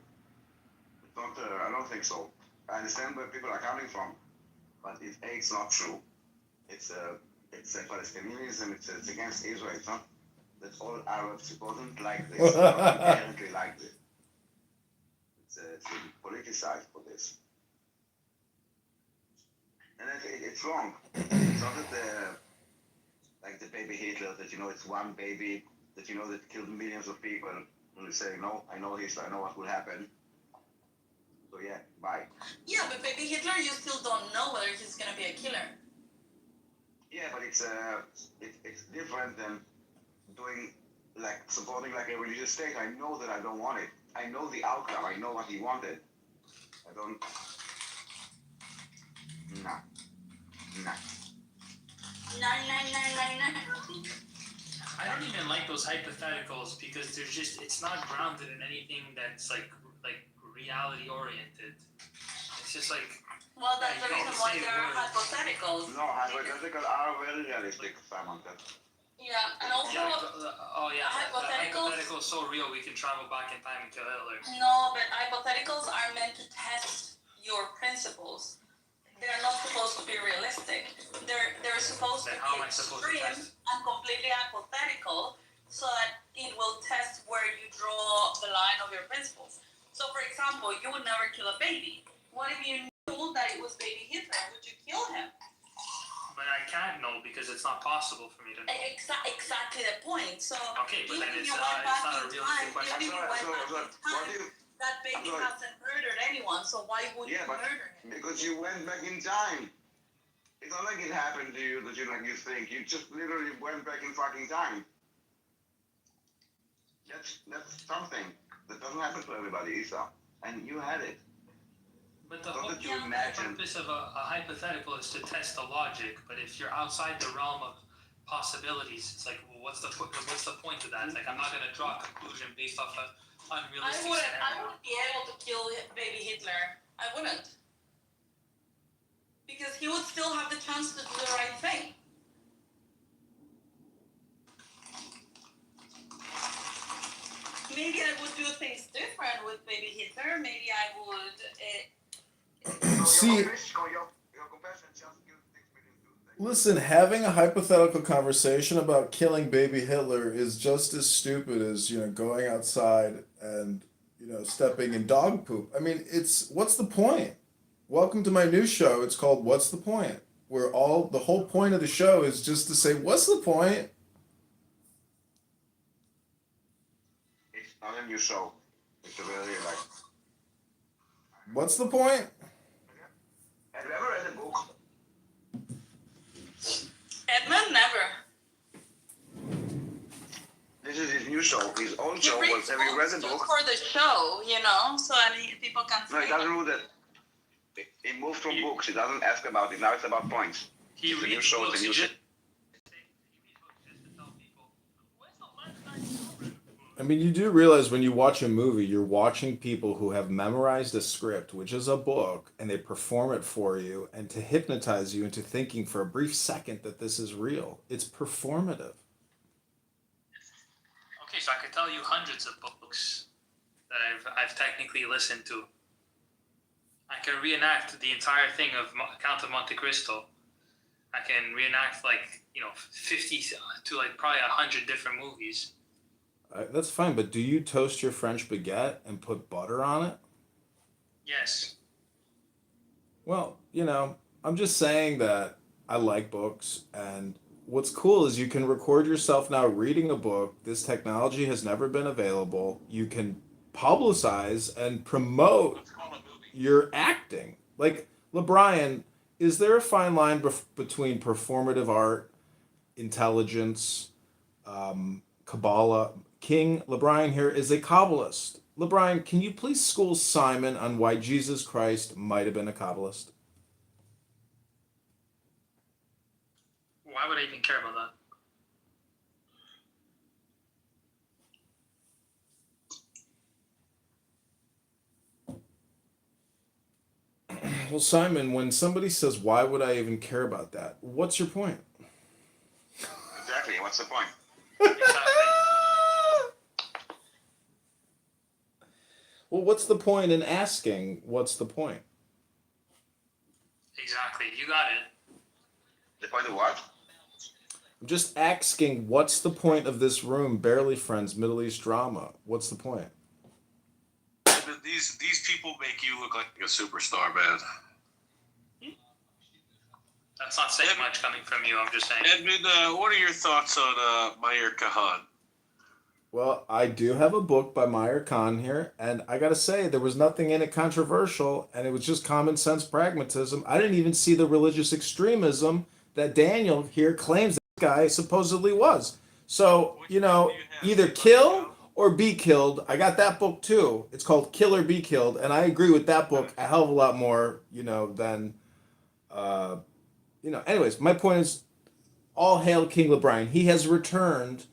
It's not. I don't think so. I understand where people are coming from, but it's not true. It's Palestinianism. It's against Israel. It's not that all Arabs wasn't like this. Apparently like this. It's politicized for this. And it's wrong. It's not that like the baby Hitler, that it's one baby that that killed millions of people. And you say, no, I know this, I know what will happen. So yeah, bye. Yeah, but baby Hitler, you still don't know whether he's gonna be a killer. Yeah, but it's different than doing supporting like a religious state. I know that I don't want it. I know the outcome. I know what he wanted. I don't. Nah. I don't even like those hypotheticals because it's not grounded in anything that's like reality oriented. It's just like. Well, that's the reason why they're hypotheticals. No, hypotheticals are very realistic, Samantha. Yeah, and also. Hypothetical is so real we can travel back in time and kill Hitler. No, but hypotheticals are meant to test your principles. They're not supposed to be realistic. They're supposed to be extreme and completely hypothetical, so that it will test where you draw the line of your principles. So, for example, you would never kill a baby. What if you knew that it was baby Hitler? Would you kill him? But I can't know because it's not possible for me to know. Exactly the point. So, okay, but then it's not a realistic question. That baby hasn't murdered anyone, so why would you murder him? Because you went back in time. It's not like it happened to you that you think. You just literally went back in fucking time. That's something that doesn't happen to everybody, Isa. And you had it. But the whole purpose of a hypothetical is to test the logic. But if you're outside the realm of possibilities, it's like, well, what's the point of that? It's like, I'm not going to draw a conclusion based off of unrealistic I scenario. wouldn't be able to kill baby Hitler. I wouldn't. Because he would still have the chance to do the right thing. Maybe I would do things different with baby Hitler. Maybe I would. See, listen, having a hypothetical conversation about killing baby Hitler is just as stupid as, going outside and, stepping in dog poop. I mean, what's the point? Welcome to my new show. It's called What's the Point? Where the whole point of the show is just to say, what's the point? It's not a new show. It's a very What's the point? Have you ever read a book? Edmund never. This is his new show. His own show was. Have you read the book? For the show, so people can. No, he doesn't rule that. He moved from books. He doesn't ask about it. Now it's about points. It's a new show. It's a new show. I mean, you do realize when you watch a movie, you're watching people who have memorized a script, which is a book, and they perform it for you, and to hypnotize you into thinking for a brief second that this is real. It's performative. Okay, so I could tell you hundreds of books that I've technically listened to. I can reenact the entire thing of Count of Monte Cristo. I can reenact 50 to probably 100 different movies. That's fine, but do you toast your French baguette and put butter on it? Yes. Well, I'm just saying that I like books, and what's cool is you can record yourself now reading a book. This technology has never been available. You can publicize and promote your acting. Like, LeBrian, is there a fine line between performative art, intelligence, Kabbalah? King LeBrian here is a Kabbalist. LeBrian, can you please school Simon on why Jesus Christ might have been a Kabbalist? Why would I even care about that? Well, Simon, when somebody says, why would I even care about that? What's your point? Exactly. What's the point? Well, what's the point in asking, what's the point? Exactly. You got it. The point of what? I'm just asking, what's the point of this room, Barely Friends, Middle East drama? What's the point? These people make you look like a superstar, man. That's not saying much coming from you, I'm just saying. Edmund, what are your thoughts on Meir Kahan? Well, I do have a book by Meir Khan here, and I gotta say, there was nothing in it controversial, and it was just common sense pragmatism. I didn't even see the religious extremism that Daniel here claims this guy supposedly was. So, either kill or be killed. I got that book too. It's called Kill or Be Killed, and I agree with that book a hell of a lot more, than, anyways, my point is, all hail King LeBrian. He has returned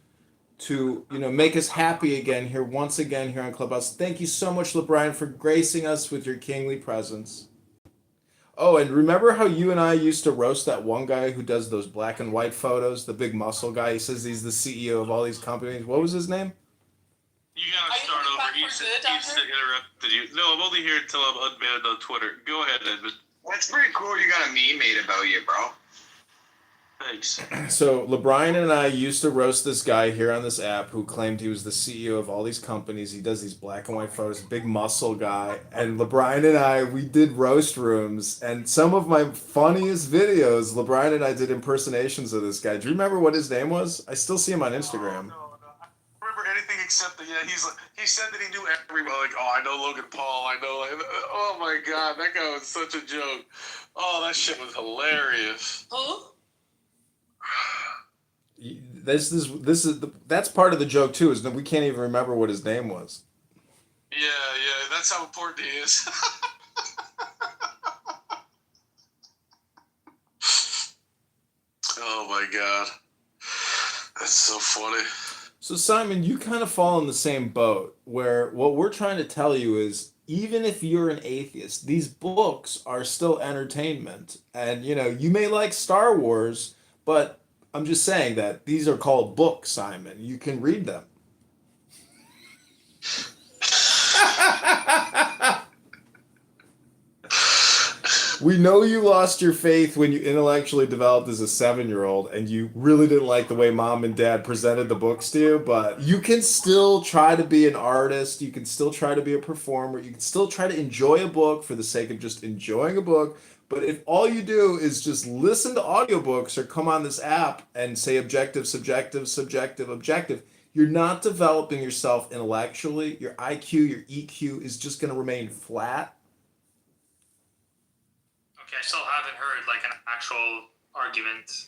to make us happy again here once again here on Clubhouse. Thank you so much, LeBrian, for gracing us with your kingly presence. Oh, and remember how you and I used to roast that one guy who does those black and white photos, the big muscle guy? He says he's the CEO of all these companies. What was his name? You gotta start over. He interrupted you. No, I'm only here until I'm unbanned on Twitter. Go ahead, Edmund. That's pretty cool. You got a meme made about you, bro. Thanks. So LeBrian and I used to roast this guy here on this app who claimed he was the CEO of all these companies. He does these black and white photos, big muscle guy. And LeBrian and I, we did roast rooms. And some of my funniest videos, LeBrian and I did impersonations of this guy. Do you remember what his name was? I still see him on Instagram. No. I remember anything except that, he said that he knew everyone. Like, I know Logan Paul. I know. Oh my God, that guy was such a joke. Oh, that shit was hilarious. Who? That's part of the joke too, is that we can't even remember what his name was. Yeah, that's how important he is. Oh my God, that's so funny. So Simon, you kind of fall in the same boat where what we're trying to tell you is even if you're an atheist, these books are still entertainment. And you may like Star Wars, but I'm just saying that these are called books, Simon. You can read them. We know you lost your faith when you intellectually developed as a 7-year-old and you really didn't like the way mom and dad presented the books to you, but you can still try to be an artist. You can still try to be a performer. You can still try to enjoy a book for the sake of just enjoying a book. But if all you do is just listen to audiobooks or come on this app and say objective, subjective, subjective, objective, you're not developing yourself intellectually. Your IQ, your EQ is just going to remain flat. Okay, I still haven't heard like an actual argument.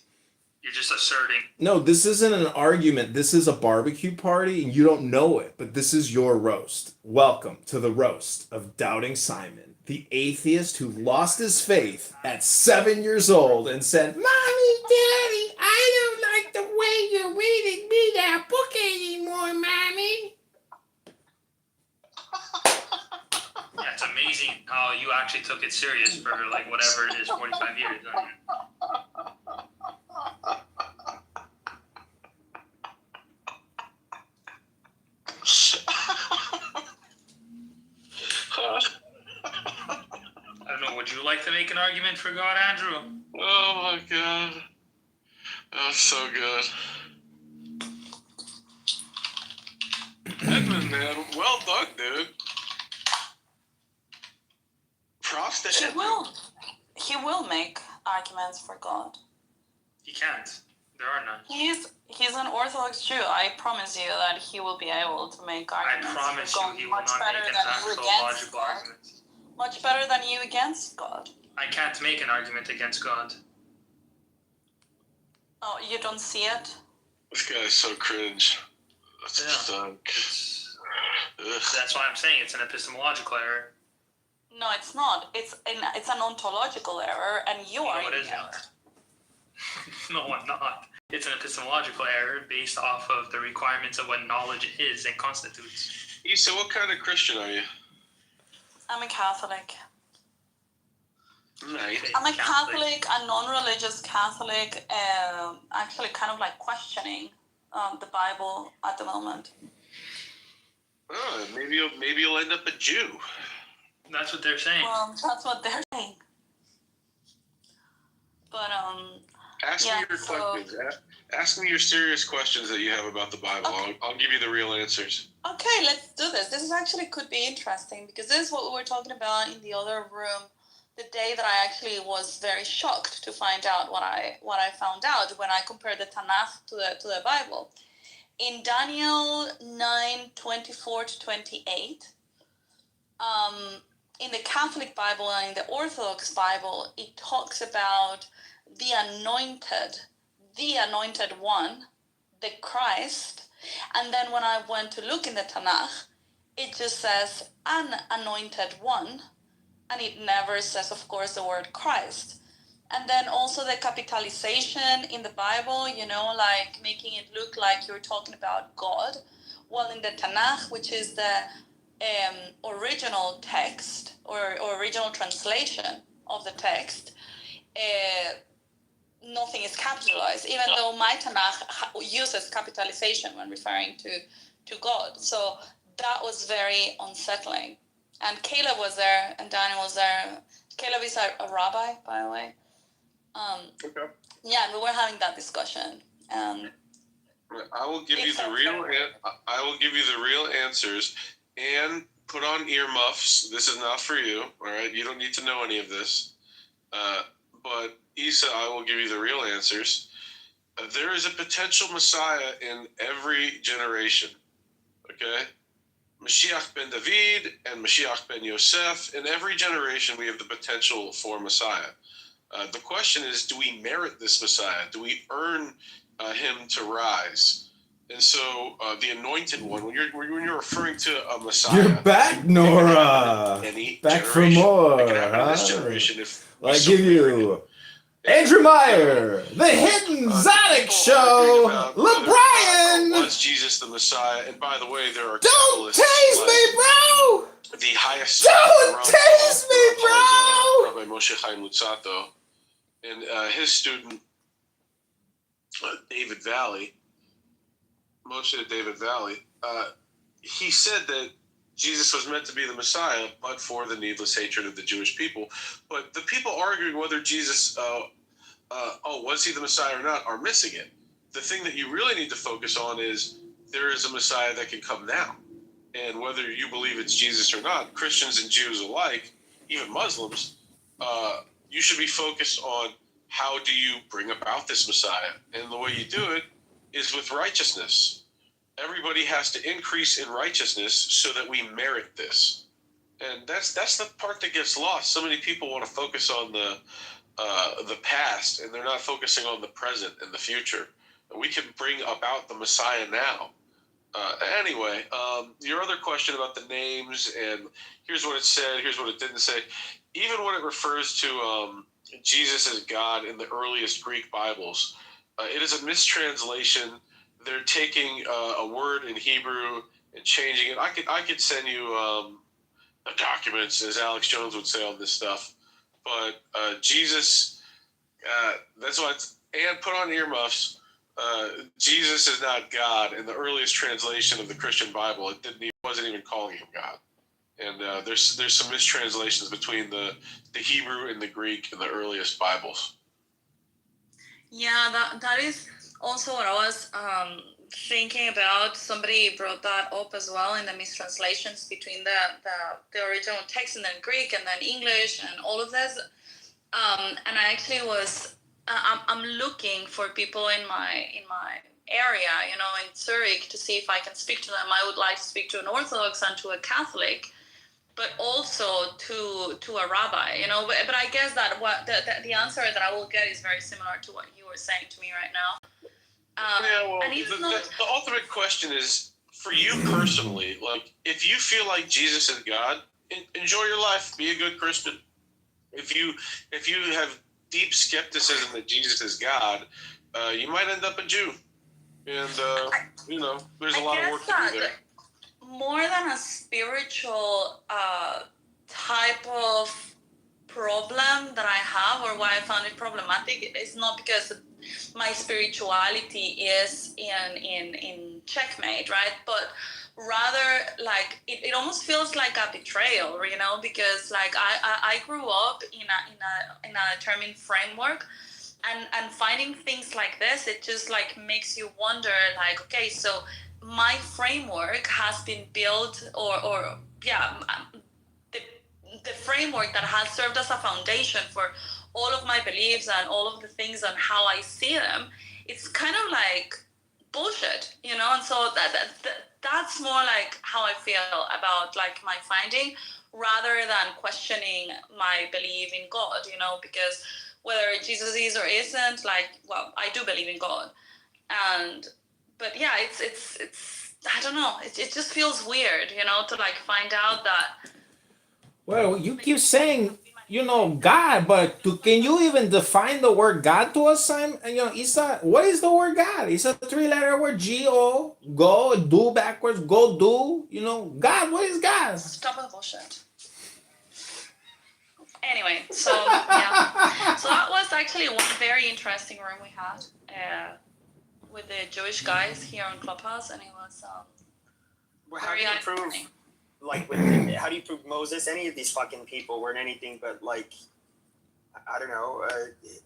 You're just asserting. No, this isn't an argument. This is a barbecue party, and you don't know it, but this is your roast. Welcome to the roast of Doubting Simon, the atheist who lost his faith at 7 years old and said, "Mommy, Daddy, I don't like the way you're reading me that book anymore, Mommy." Yeah, it's amazing how you actually took it serious for like whatever it is, 45 years. I don't know, would you like to make an argument for God, Andrew? Oh my god. That was so good. Edmund, man, well done, dude. Props to Edmund. He will make arguments for God. He can't. There are none. He's an Orthodox Jew. I promise you that he will be able to make arguments. I promise for God you he will much not better make an than you actual against logical God. argument. Much better than you against God. I can't make an argument against God. Oh, you don't see it? This guy's so cringe. That's That's why I'm saying it's an epistemological error. No, it's not. It's an ontological error, and you are No, it in isn't. error. No, I'm not. It's an epistemological error based off of the requirements of what knowledge is and constitutes. Issa, what kind of Christian are you? I'm a Catholic. Nice. I'm a Catholic, a non-religious Catholic, actually kind of like questioning the Bible at the moment. Oh, maybe you'll end up a Jew. That's what they're saying. Well, that's what they're saying. But Ask me your questions. Ask me your serious questions that you have about the Bible. Okay. I'll give you the real answers. Okay, let's do this. This is actually could be interesting because this is what we were talking about in the other room the day that I actually was very shocked to find out what I found out when I compared the Tanakh to the Bible. In Daniel 9:24-28, in the Catholic Bible and in the Orthodox Bible, it talks about the anointed one, the Christ. And then when I went to look in the Tanakh, it just says an anointed one. And it never says, of course, the word Christ. And then also the capitalization in the Bible, like making it look like you're talking about God. Well, in the Tanakh, which is the original text or original translation of the text, nothing is capitalized, even though my Tanakh uses capitalization when referring to God. So that was very unsettling. And Caleb was there, and Daniel was there. Caleb is a rabbi, by the way. Okay. Yeah, and we were having that discussion. I will give you the real answers, and put on earmuffs. This is not for you. All right, you don't need to know any of this. But Issa, I will give you the real answers. There is a potential Messiah in every generation. Okay. Mashiach ben David and Mashiach ben Yosef. In every generation, we have the potential for Messiah. The question is, do we merit this Messiah? Do we earn him to rise? And so, the anointed one, when you're referring to a Messiah, You're back, Nora. Back for more. It can happen in this generation if I give you Andrew Meyer, The Hidden Zodic Show, LeBrian. Was Jesus the Messiah? And by the way, there are Don't tase me, bro. The highest. Don't tase me, bro. Rabbi Moshe Chaim Lutzato, and his student David Valley, Moshe David Valley. He said that Jesus was meant to be the Messiah, but for the needless hatred of the Jewish people. But the people arguing whether Jesus, was he the Messiah or not, are missing it. The thing that you really need to focus on is there is a Messiah that can come now. And whether you believe it's Jesus or not, Christians and Jews alike, even Muslims, you should be focused on how do you bring about this Messiah. And the way you do it is with righteousness. Everybody has to increase in righteousness so that we merit this. And that's the part that gets lost. So many people want to focus on the past, and they're not focusing on the present and the future. We can bring about the Messiah now. Anyway, your other question about the names, and here's what it said, here's what it didn't say. Even when it refers to Jesus as God in the earliest Greek Bibles, it is a mistranslation. They're taking a word in Hebrew and changing it. I could send you documents, as Alex Jones would say on this stuff. But Jesus, that's what. And put on earmuffs. Jesus is not God. In the earliest translation of the Christian Bible, it wasn't even calling him God. And there's some mistranslations between the Hebrew and the Greek in the earliest Bibles. Yeah, that is also what I was thinking about. Somebody brought that up as well in the mistranslations between the original text and then Greek and then English and all of this. And I actually was I'm looking for people in my area, you know, in Zurich, to see if I can speak to them. I would like to speak to an Orthodox and to a Catholic, but also to a rabbi, you know. But I guess that what the answer that I will get is very similar to what you were saying to me right now. The ultimate question is, for you personally, like, if you feel like Jesus is God, enjoy your life, be a good Christian. If you have deep skepticism that Jesus is God, you might end up a Jew. And, there's a lot of work to do there. More than a spiritual type of problem that I have, or why I found it problematic, is not because my spirituality is in checkmate, right? But rather, like, it almost feels like a betrayal, you know, because like I grew up in a determined framework, and finding things like this, it just like makes you wonder, like, okay, so my framework has been built, the framework that has served as a foundation for all of my beliefs and all of the things and how I see them, it's kind of like bullshit, you know. And so that's more like how I feel about like my finding, rather than questioning my belief in God, you know, because whether Jesus is or isn't, like, well, I do believe in God. But yeah, it's I don't know, it just feels weird, you know, to like find out that. Well, you keep saying, you know, God, but can you even define the word God to us, Simon? Isa, what is the word God? It's a 3-letter word, G-O, go, do backwards, go do, you know, God, what is God? Stop with the bullshit. Anyway, so yeah, so that was actually one very interesting room we had with the Jewish guys here on Clubhouse, and it was how do you prove, like, how do you prove Moses? Any of these fucking people weren't anything but, like, I don't know,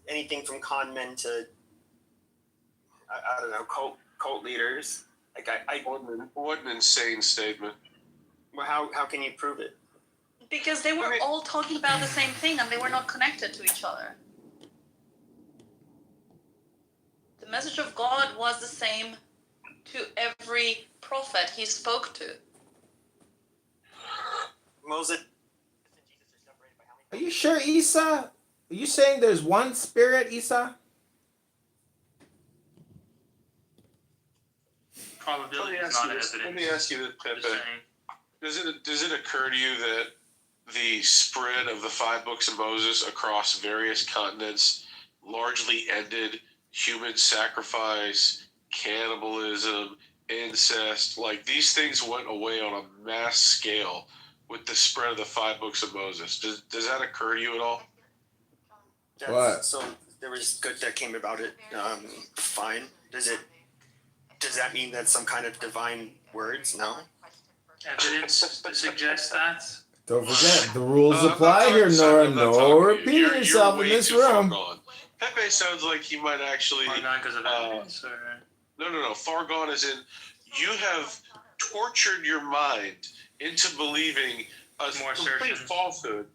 anything from con men to I don't know, cult leaders. Like what an insane statement. Well, how can you prove it? Because they were all talking about the same thing and they were not connected to each other. The message of God was the same to every prophet he spoke to. Moses. Are you sure, Isa? Are you saying there's one spirit, Isa? Probability is not evidence. Let me ask you this, Pepe. Does it occur to you that the spread of the 5 books of Moses across various continents largely ended human sacrifice, cannibalism, incest. Like, these things went away on a mass scale with the spread of the 5 books of Moses. Does that occur to you at all? What? So there was good that came about it. Fine. Does that mean that's some kind of divine words? No. Evidence to suggest that. Don't forget, the rules apply I'm here, not Nora. talking to No you. repeating You're yourself in way this too far room. gone. Pepe sounds like he might actually. Far gone because of evidence, or No. Far gone as in you have tortured your mind into believing a more complete assertions. falsehood.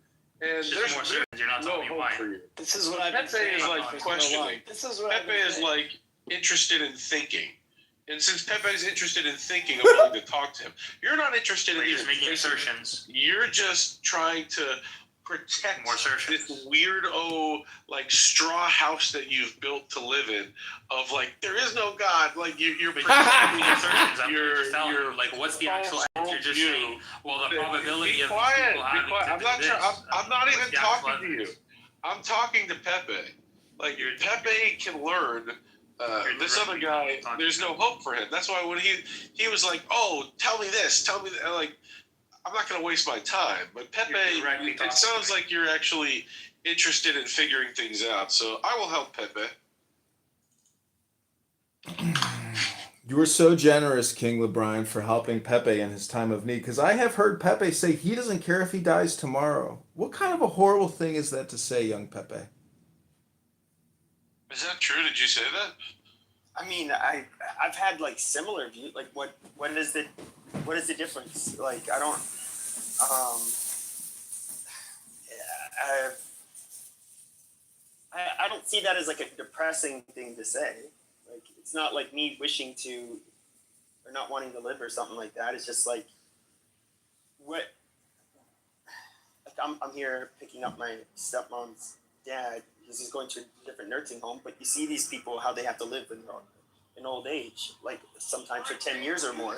And It's just there's more assertions. You're not no telling me hope why. for you. This is what I've been Pepe saying. is like No questioning. lie. This is what I've Pepe been is saying. like interested in thinking. And since Pepe is interested in thinking, I'm willing to talk to him. You're not interested in You're even just making thinking. assertions. You're just trying to protect More assertions. this weirdo like straw house that you've built to live in. Of like, there is no God. Like you're protecting Making assertions. I'm your just telling you, like, what's the actual evidence? You're just saying, well, the probability of these quiet. people Be having quiet. to I'm do not. this. I'm not what's even the actual talking to you. evidence? I'm talking to Pepe. Like Pepe can learn. This other guy, there's no hope for him. That's why when he was like, "Oh, tell me this, tell me that," like, I'm not going to waste my time. But Pepe, it sounds like you're actually interested in figuring things out. So I will help Pepe. You were so generous, King LeBron, for helping Pepe in his time of need. Because I have heard Pepe say he doesn't care if he dies tomorrow. What kind of a horrible thing is that to say, young Pepe? Is that true? Did you say that? I mean, I've had like similar views. Like, what is the difference? Like, I don't. I don't see that as like a depressing thing to say. Like, it's not like me wishing to or not wanting to live or something like that. It's just like what. Like, I'm here picking up my stepmom's dad because he's going to a different nursing home. But you see these people how they have to live in old age, like sometimes for 10 years or more.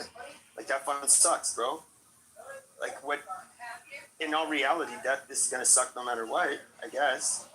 Like, that fucking sucks, bro. Like, what? In all reality, this is gonna suck no matter what, I guess.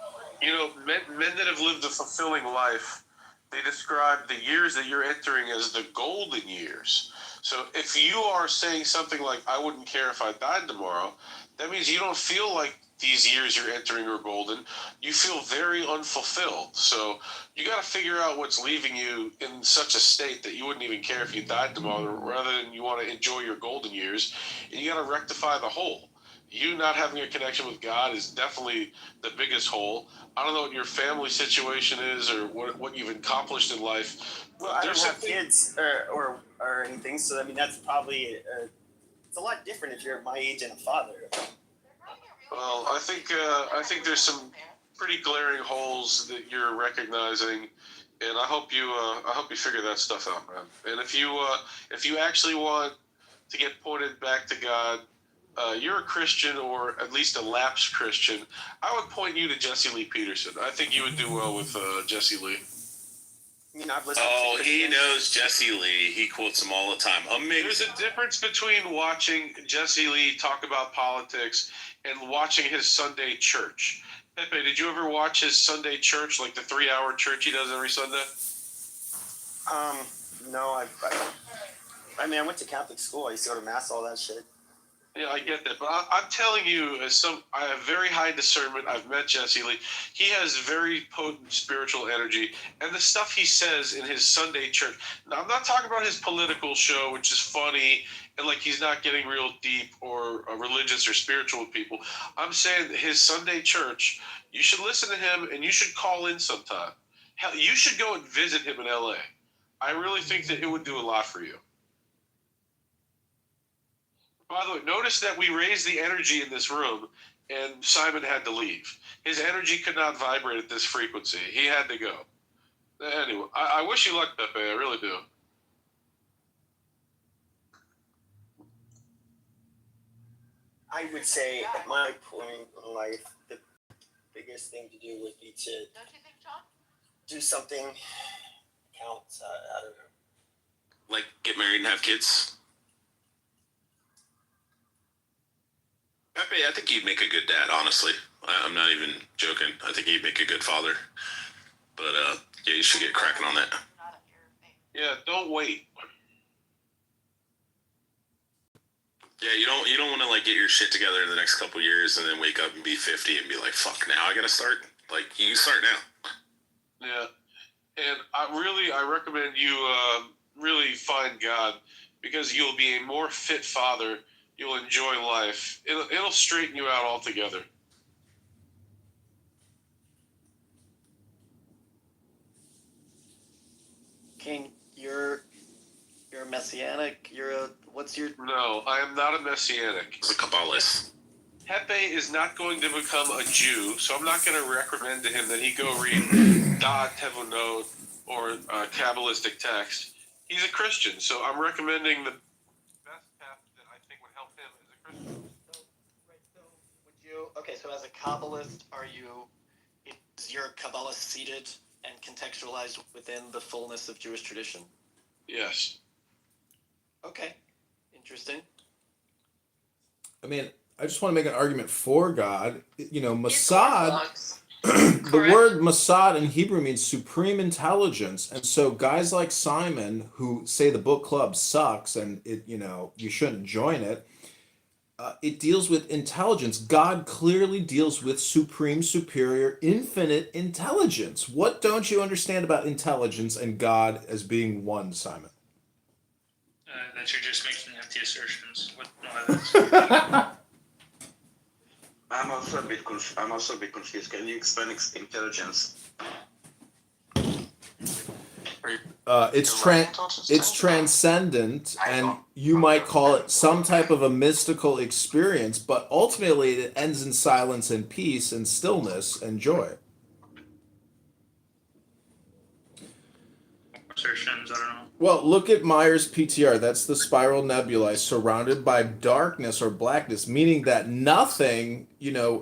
You know, men that have lived a fulfilling life, they describe the years that you're entering as the golden years. So if you are saying something like, I wouldn't care if I died tomorrow, that means you don't feel like these years you're entering are golden. You feel very unfulfilled. So you got to figure out what's leaving you in such a state that you wouldn't even care if you died tomorrow, rather than you want to enjoy your golden years. And you got to rectify the hole. You not having a connection with God is definitely the biggest hole. I don't know what your family situation is or what you've accomplished in life. Well, I don't have kids or anything, so I mean that's probably it's a lot different if you're my age and a father. Well, I think there's some pretty glaring holes that you're recognizing, and I hope you figure that stuff out, man. And if you actually want to get pointed back to God, you're a Christian, or at least a lapsed Christian, I would point you to Jesse Lee Peterson. I think you would do well with Jesse Lee. I mean, I've listened to he knows Jesse Lee. He quotes him all the time. Amazing. There's a difference between watching Jesse Lee talk about politics and watching his Sunday church. Pepe, did you ever watch his Sunday church, like the 3-hour church he does every Sunday? No, I mean, I went to Catholic school. I used to go to mass, all that shit. Yeah, I get that, but I'm telling you, I have very high discernment. I've met Jesse Lee. He has very potent spiritual energy, and the stuff he says in his Sunday church. Now, I'm not talking about his political show, which is funny, and like he's not getting real deep or religious or spiritual with people. I'm saying that his Sunday church, you should listen to him, and you should call in sometime. Hell, you should go and visit him in L.A. I really think that it would do a lot for you. By the way, notice that we raised the energy in this room, and Simon had to leave. His energy could not vibrate at this frequency. He had to go. Anyway, I wish you luck, Pepe. I really do. I would say, at my point in life, the biggest thing to do would be to do something counts. I don't know. Like get married and have kids. Pepe, I think you'd make a good dad, honestly. I'm not even joking. I think you'd make a good father. But yeah, you should get cracking on that. Yeah, don't wait. Yeah, you don't want to like get your shit together in the next couple years and then wake up and be 50 and be like, fuck, now I gotta start. Like, you start now. Yeah, and I recommend you really find God, because you'll be a more fit father. You'll enjoy life. It'll straighten you out altogether. King, you're messianic. What's your? No, I am not a messianic. It's a Kabbalist. Pepe is not going to become a Jew, so I'm not going to recommend to him that he go read Da Tevunot or Kabbalistic text. He's a Christian, so I'm recommending the best path that I think would help him as a Christian. So as a Kabbalist, is your Kabbalah seated and contextualized within the fullness of Jewish tradition? Yes. Okay, interesting. I mean, I just want to make an argument for God. You know, Mossad, the word Mossad in Hebrew means supreme intelligence. And so guys like Simon who say the book club sucks and you shouldn't join it, it deals with intelligence. God clearly deals with supreme, superior, infinite intelligence. What don't you understand about intelligence and God as being one, Simon? That you're just making empty assertions with no evidence. I'm also a bit confused. Can you explain intelligence? It's transcendent, and you might call it some type of a mystical experience, but ultimately it ends in silence and peace and stillness and joy. Assertions, I don't know. Well, look at Meyer's PTR. That's the spiral nebulae surrounded by darkness or blackness, meaning that nothing,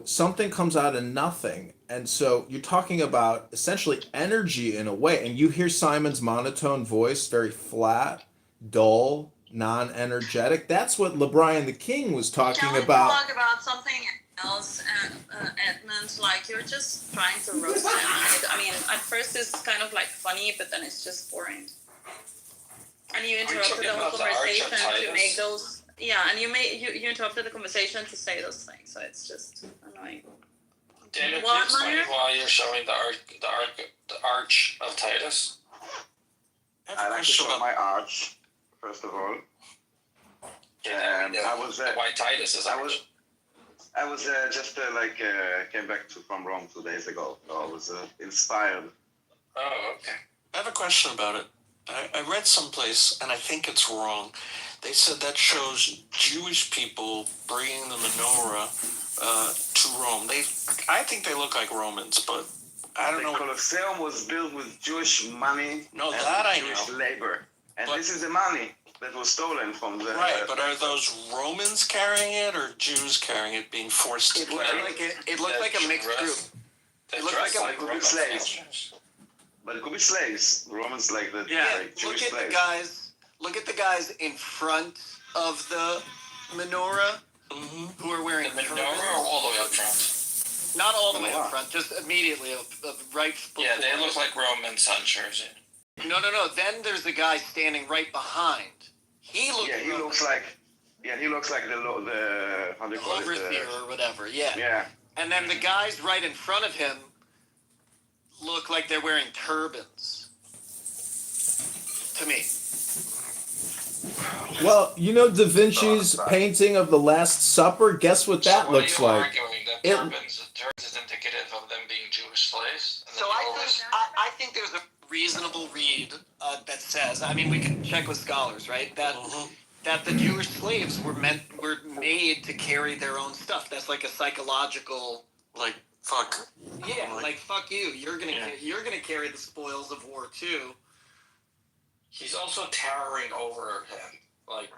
something comes out of nothing. And so you're talking about essentially energy in a way. And you hear Simon's monotone voice, very flat, dull, non-energetic. That's what LeBrian the King was talking about. Talk about something else, Edmund? Like, you're just trying to roast him. I mean, at first it's kind of like funny, but then it's just boring. And you interrupted the whole conversation to make those. Yeah, and you interrupted the conversation to say those things, so it's just annoying. Daniel, can you explain why you're showing the arch of Titus? I like to show my arch, first of all. Why Titus is arch? I was came back from Rome 2 days ago. So I was inspired. Oh, okay. I have a question about it. I read someplace, and I think it's wrong. They said that shows Jewish people bringing the menorah to Rome. I think they look like Romans, but I don't know. The Colosseum was built with Jewish money and Jewish labor. And this is the money that was stolen from the... Right, but are those Romans carrying it or Jews carrying it, being forced to carry it? It looked like a mixed group. It looked like slaves. But it could be slaves. The Romans like Jewish slaves. Look at the guys in front of the menorah who are wearing the menorah or all the way up front? Not all the way up front, just immediately right before. Yeah, they look like Roman sunshirts. No. Then there's the guy standing right behind. He looks like the how do you call it? Overseer or whatever. Yeah. Yeah. And then the guys right in front of him look like they're wearing turbans. To me. Well, Da Vinci's painting of the Last Supper, guess what that looks like? Arguing that turbans is indicative of them being Jewish slaves? So I think there's a reasonable read that says, I mean, we can check with scholars, right? That the Jewish slaves were made to carry their own stuff. That's like a psychological, like, fuck. Yeah, like fuck you. You're gonna carry the spoils of war too. He's also towering over him, like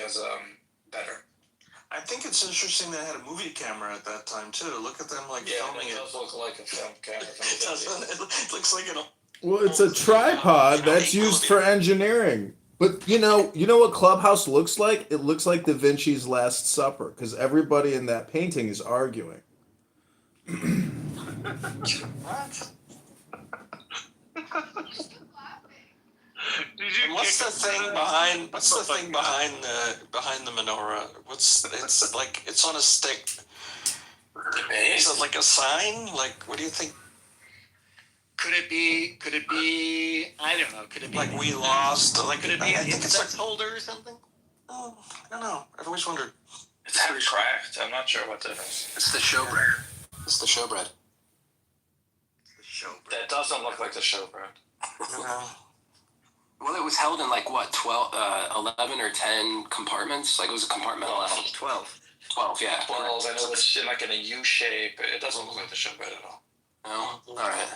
as better. I think it's interesting they had a movie camera at that time too. Look at them filming it. It does look like a film camera. It looks like Well, it's a tripod that's used for engineering. But you know what Clubhouse looks like? It looks like Da Vinci's Last Supper because everybody in that painting is arguing. What? And what's the thing behind? What's the thing behind the menorah? It's like it's on a stick. Is it like a sign? Like, what do you think? Could it be? I don't know. Could it be like we lost? Like, could it be an incense holder or something? Oh, I don't know. I've always wondered. It's heavy cracked. I'm not sure what that is. It's the showbread. It's the showbread. That doesn't look like the showbread. Well, it was held in like what, 11 or 10 compartments? Like it was a compartmentalized. 12. 12, yeah. 12, and it was like in a U shape. It doesn't look like the showbread at all. No? Alright.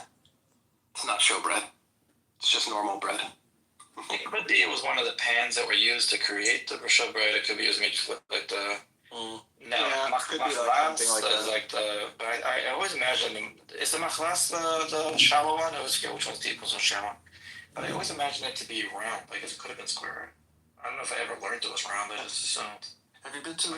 It's not showbread. It's just normal bread. It could be it was one of the pans that were used to create the showbread. It could be used like the... could be like something like that. But I always imagine is the machlas the shallow one? I always forget which one's deep, which one's shallow. But I always imagine it to be round. Like it could have been square. I don't know if I ever learned it was round. I just assumed. Have you been to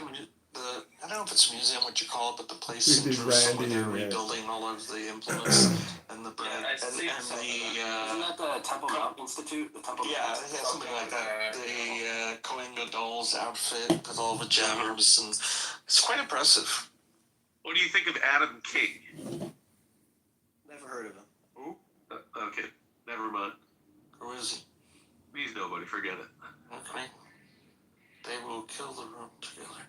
I don't know if it's a museum, what you call it, but the place in Jerusalem where they're rebuilding all of the implements and the bread and the Isn't that the Temple Mount Institute? The Temple Mount something like that. The Kohen Gadol's outfit with all the gems, and it's quite impressive. What do you think of Adam King? Never heard of him. Who? Okay, never mind. Who is he? He's nobody. Forget it. Okay. They will kill the room together.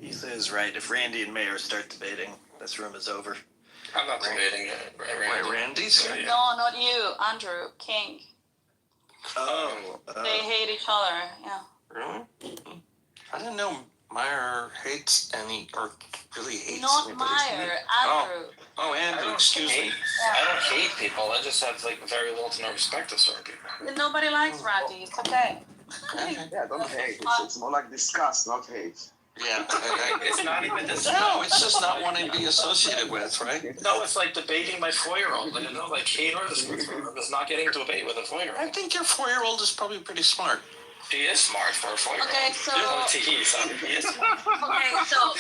Isa is right. If Randy and Mayor start debating, this room is over. I'm not debating it. Wait, Randy's? No, not you, Andrew King. Oh. They hate each other. Yeah. Really? I didn't know Meyer hates any, or really hates Not anybody. Meyer, Andrew. Oh, Andrew, excuse me. I don't hate people. I just have like very little to no respect for certain people. Nobody likes Randy. It's okay. Yeah, don't hate. It's more like disgust, not hate. Yeah, it's not even this. No, it's just not wanting to be associated with, right? No, it's like debating my 4-year-old. You know, like hate or is not getting into a debate with a 4-year-old. I think your 4-year-old is probably pretty smart. She is smart for a 4-year-old. Okay, so... He is smart. Okay, so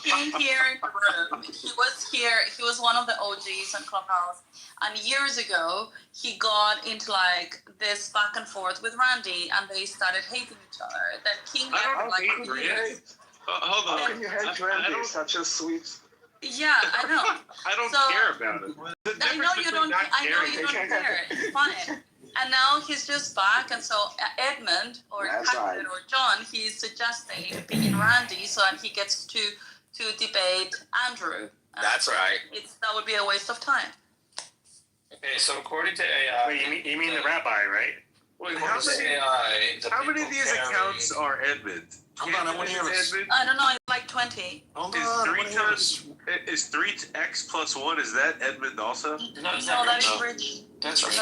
King here in Peru, he was one of the OGs on Clubhouse, and years ago, he got into like this back and forth with Randy, and they started hating each other. Then King left like 2 years. Hold on. How can you hate Randy? Such a sweet... Yeah, I know. I don't care about it. I know you don't care. It's fine. And now he's just back, and so Edmund or Captain or John, he's suggesting being Randy so that he gets to debate Andrew. That's right. That would be a waste of time. Okay, so according to AI... Wait, you mean the rabbi, right? Wait, how many of these accounts are Edmund? Hold on, I want to hear this. I don't know, it's like 20. Hold on, is 3x plus 1, is that Edmund also? No, that is Rich. That's Rich.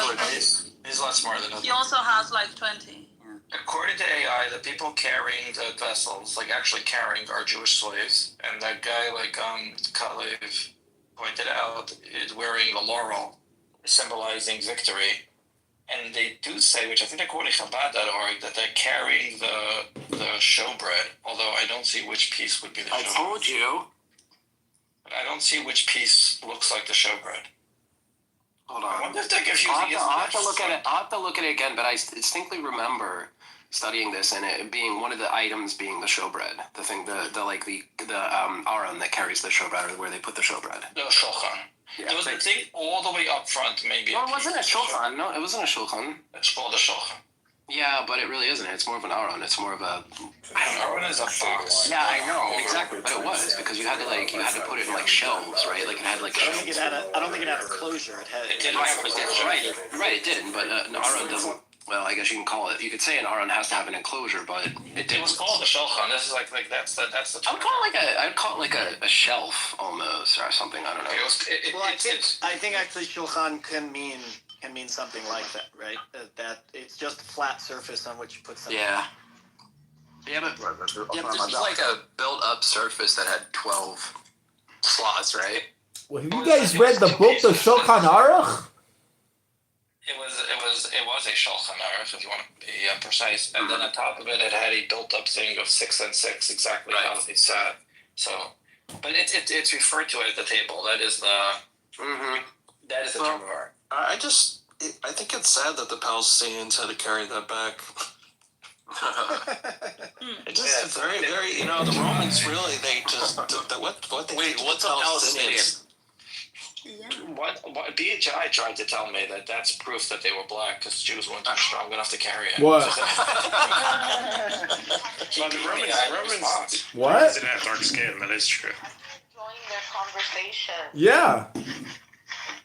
He's a lot smarter than us. He also has like 20. Yeah. According to AI, the people carrying the vessels, like actually carrying, are Jewish slaves. And that guy, like Kalev pointed out, is wearing a laurel, symbolizing victory. And they do say, which I think according to Chabad.org, that they're carrying the showbread, although I don't see which piece would be the showbread. I told you. But I don't see which piece looks like the showbread. Hold on. I wonder if they're confusing it. I'll have to look at it. I'll have to look at it again, but I distinctly remember studying this and it being one of the items being the showbread. The thing, the aron that carries the showbread, or where they put the showbread. The shulchan. Yeah, there was a thing all the way up front, maybe. Well, it wasn't a shulchan. No, it wasn't a shulchan. It's called a shulchan. Yeah, but it really isn't. It's more of an aron. It's more of a... Aron is a box. Yeah, I know. Exactly. But it was, because you had to put it in like shelves, right? Like it had like shelves. I don't think it had a closure. It didn't have a closure. Right, it didn't, but an aron doesn't... Well, I guess you can call it... You could say an aron has to have an enclosure, but it didn't. It was called a shulchan. This is like that's the term. I'd call it like a shelf, almost, or something. I don't know. I think actually shulchan can mean something like that, right? That it's just a flat surface on which you put something. Yeah. Yeah, but this was like a built-up surface that had 12 slots, right? Well, have you guys read the book, The Shulchan Aruch? It was a shulchan aruch, if you want to be precise, and then on top of it, it had a built-up thing of 6 and 6, exactly how they sat. So, but it's referred to at the table. That is the I think it's sad that the Palestinians had to carry that back. It's just very, very, the Romans really, they just, what they Wait, did to what's the a Palestinians. Palestinian? What BHI tried to tell me that that's proof that they were black because Jews weren't strong enough to carry it. What? Well, the Romans What? didn't have dark skin, that is true. Joining their conversation. Yeah.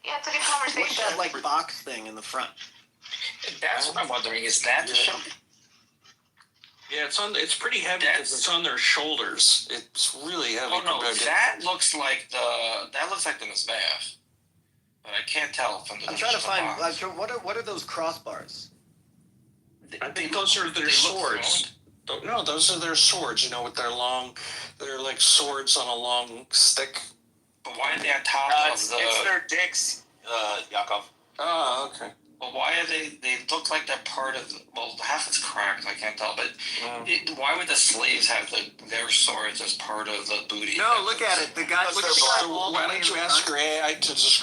Yeah, it's a good What's conversation. that like box thing in the front? That's what I'm wondering. Is that the show? Yeah, it's pretty heavy because it's on their shoulders. It's really heavy. Oh no, compared to... that looks like the Mizbeach, but I can't tell from the. I'm trying to find. What are those crossbars? I think those are their swords. No, those are their swords. With their long, they're like swords on a long stick. But why are they on top of the? It's their dicks, Yakov. Oh, okay. Well, why are they look like they're part of, half it's cracked, I can't tell, but why would the slaves have their swords as part of the booty? No, look at it. The guy, Why don't you ask your AI to describe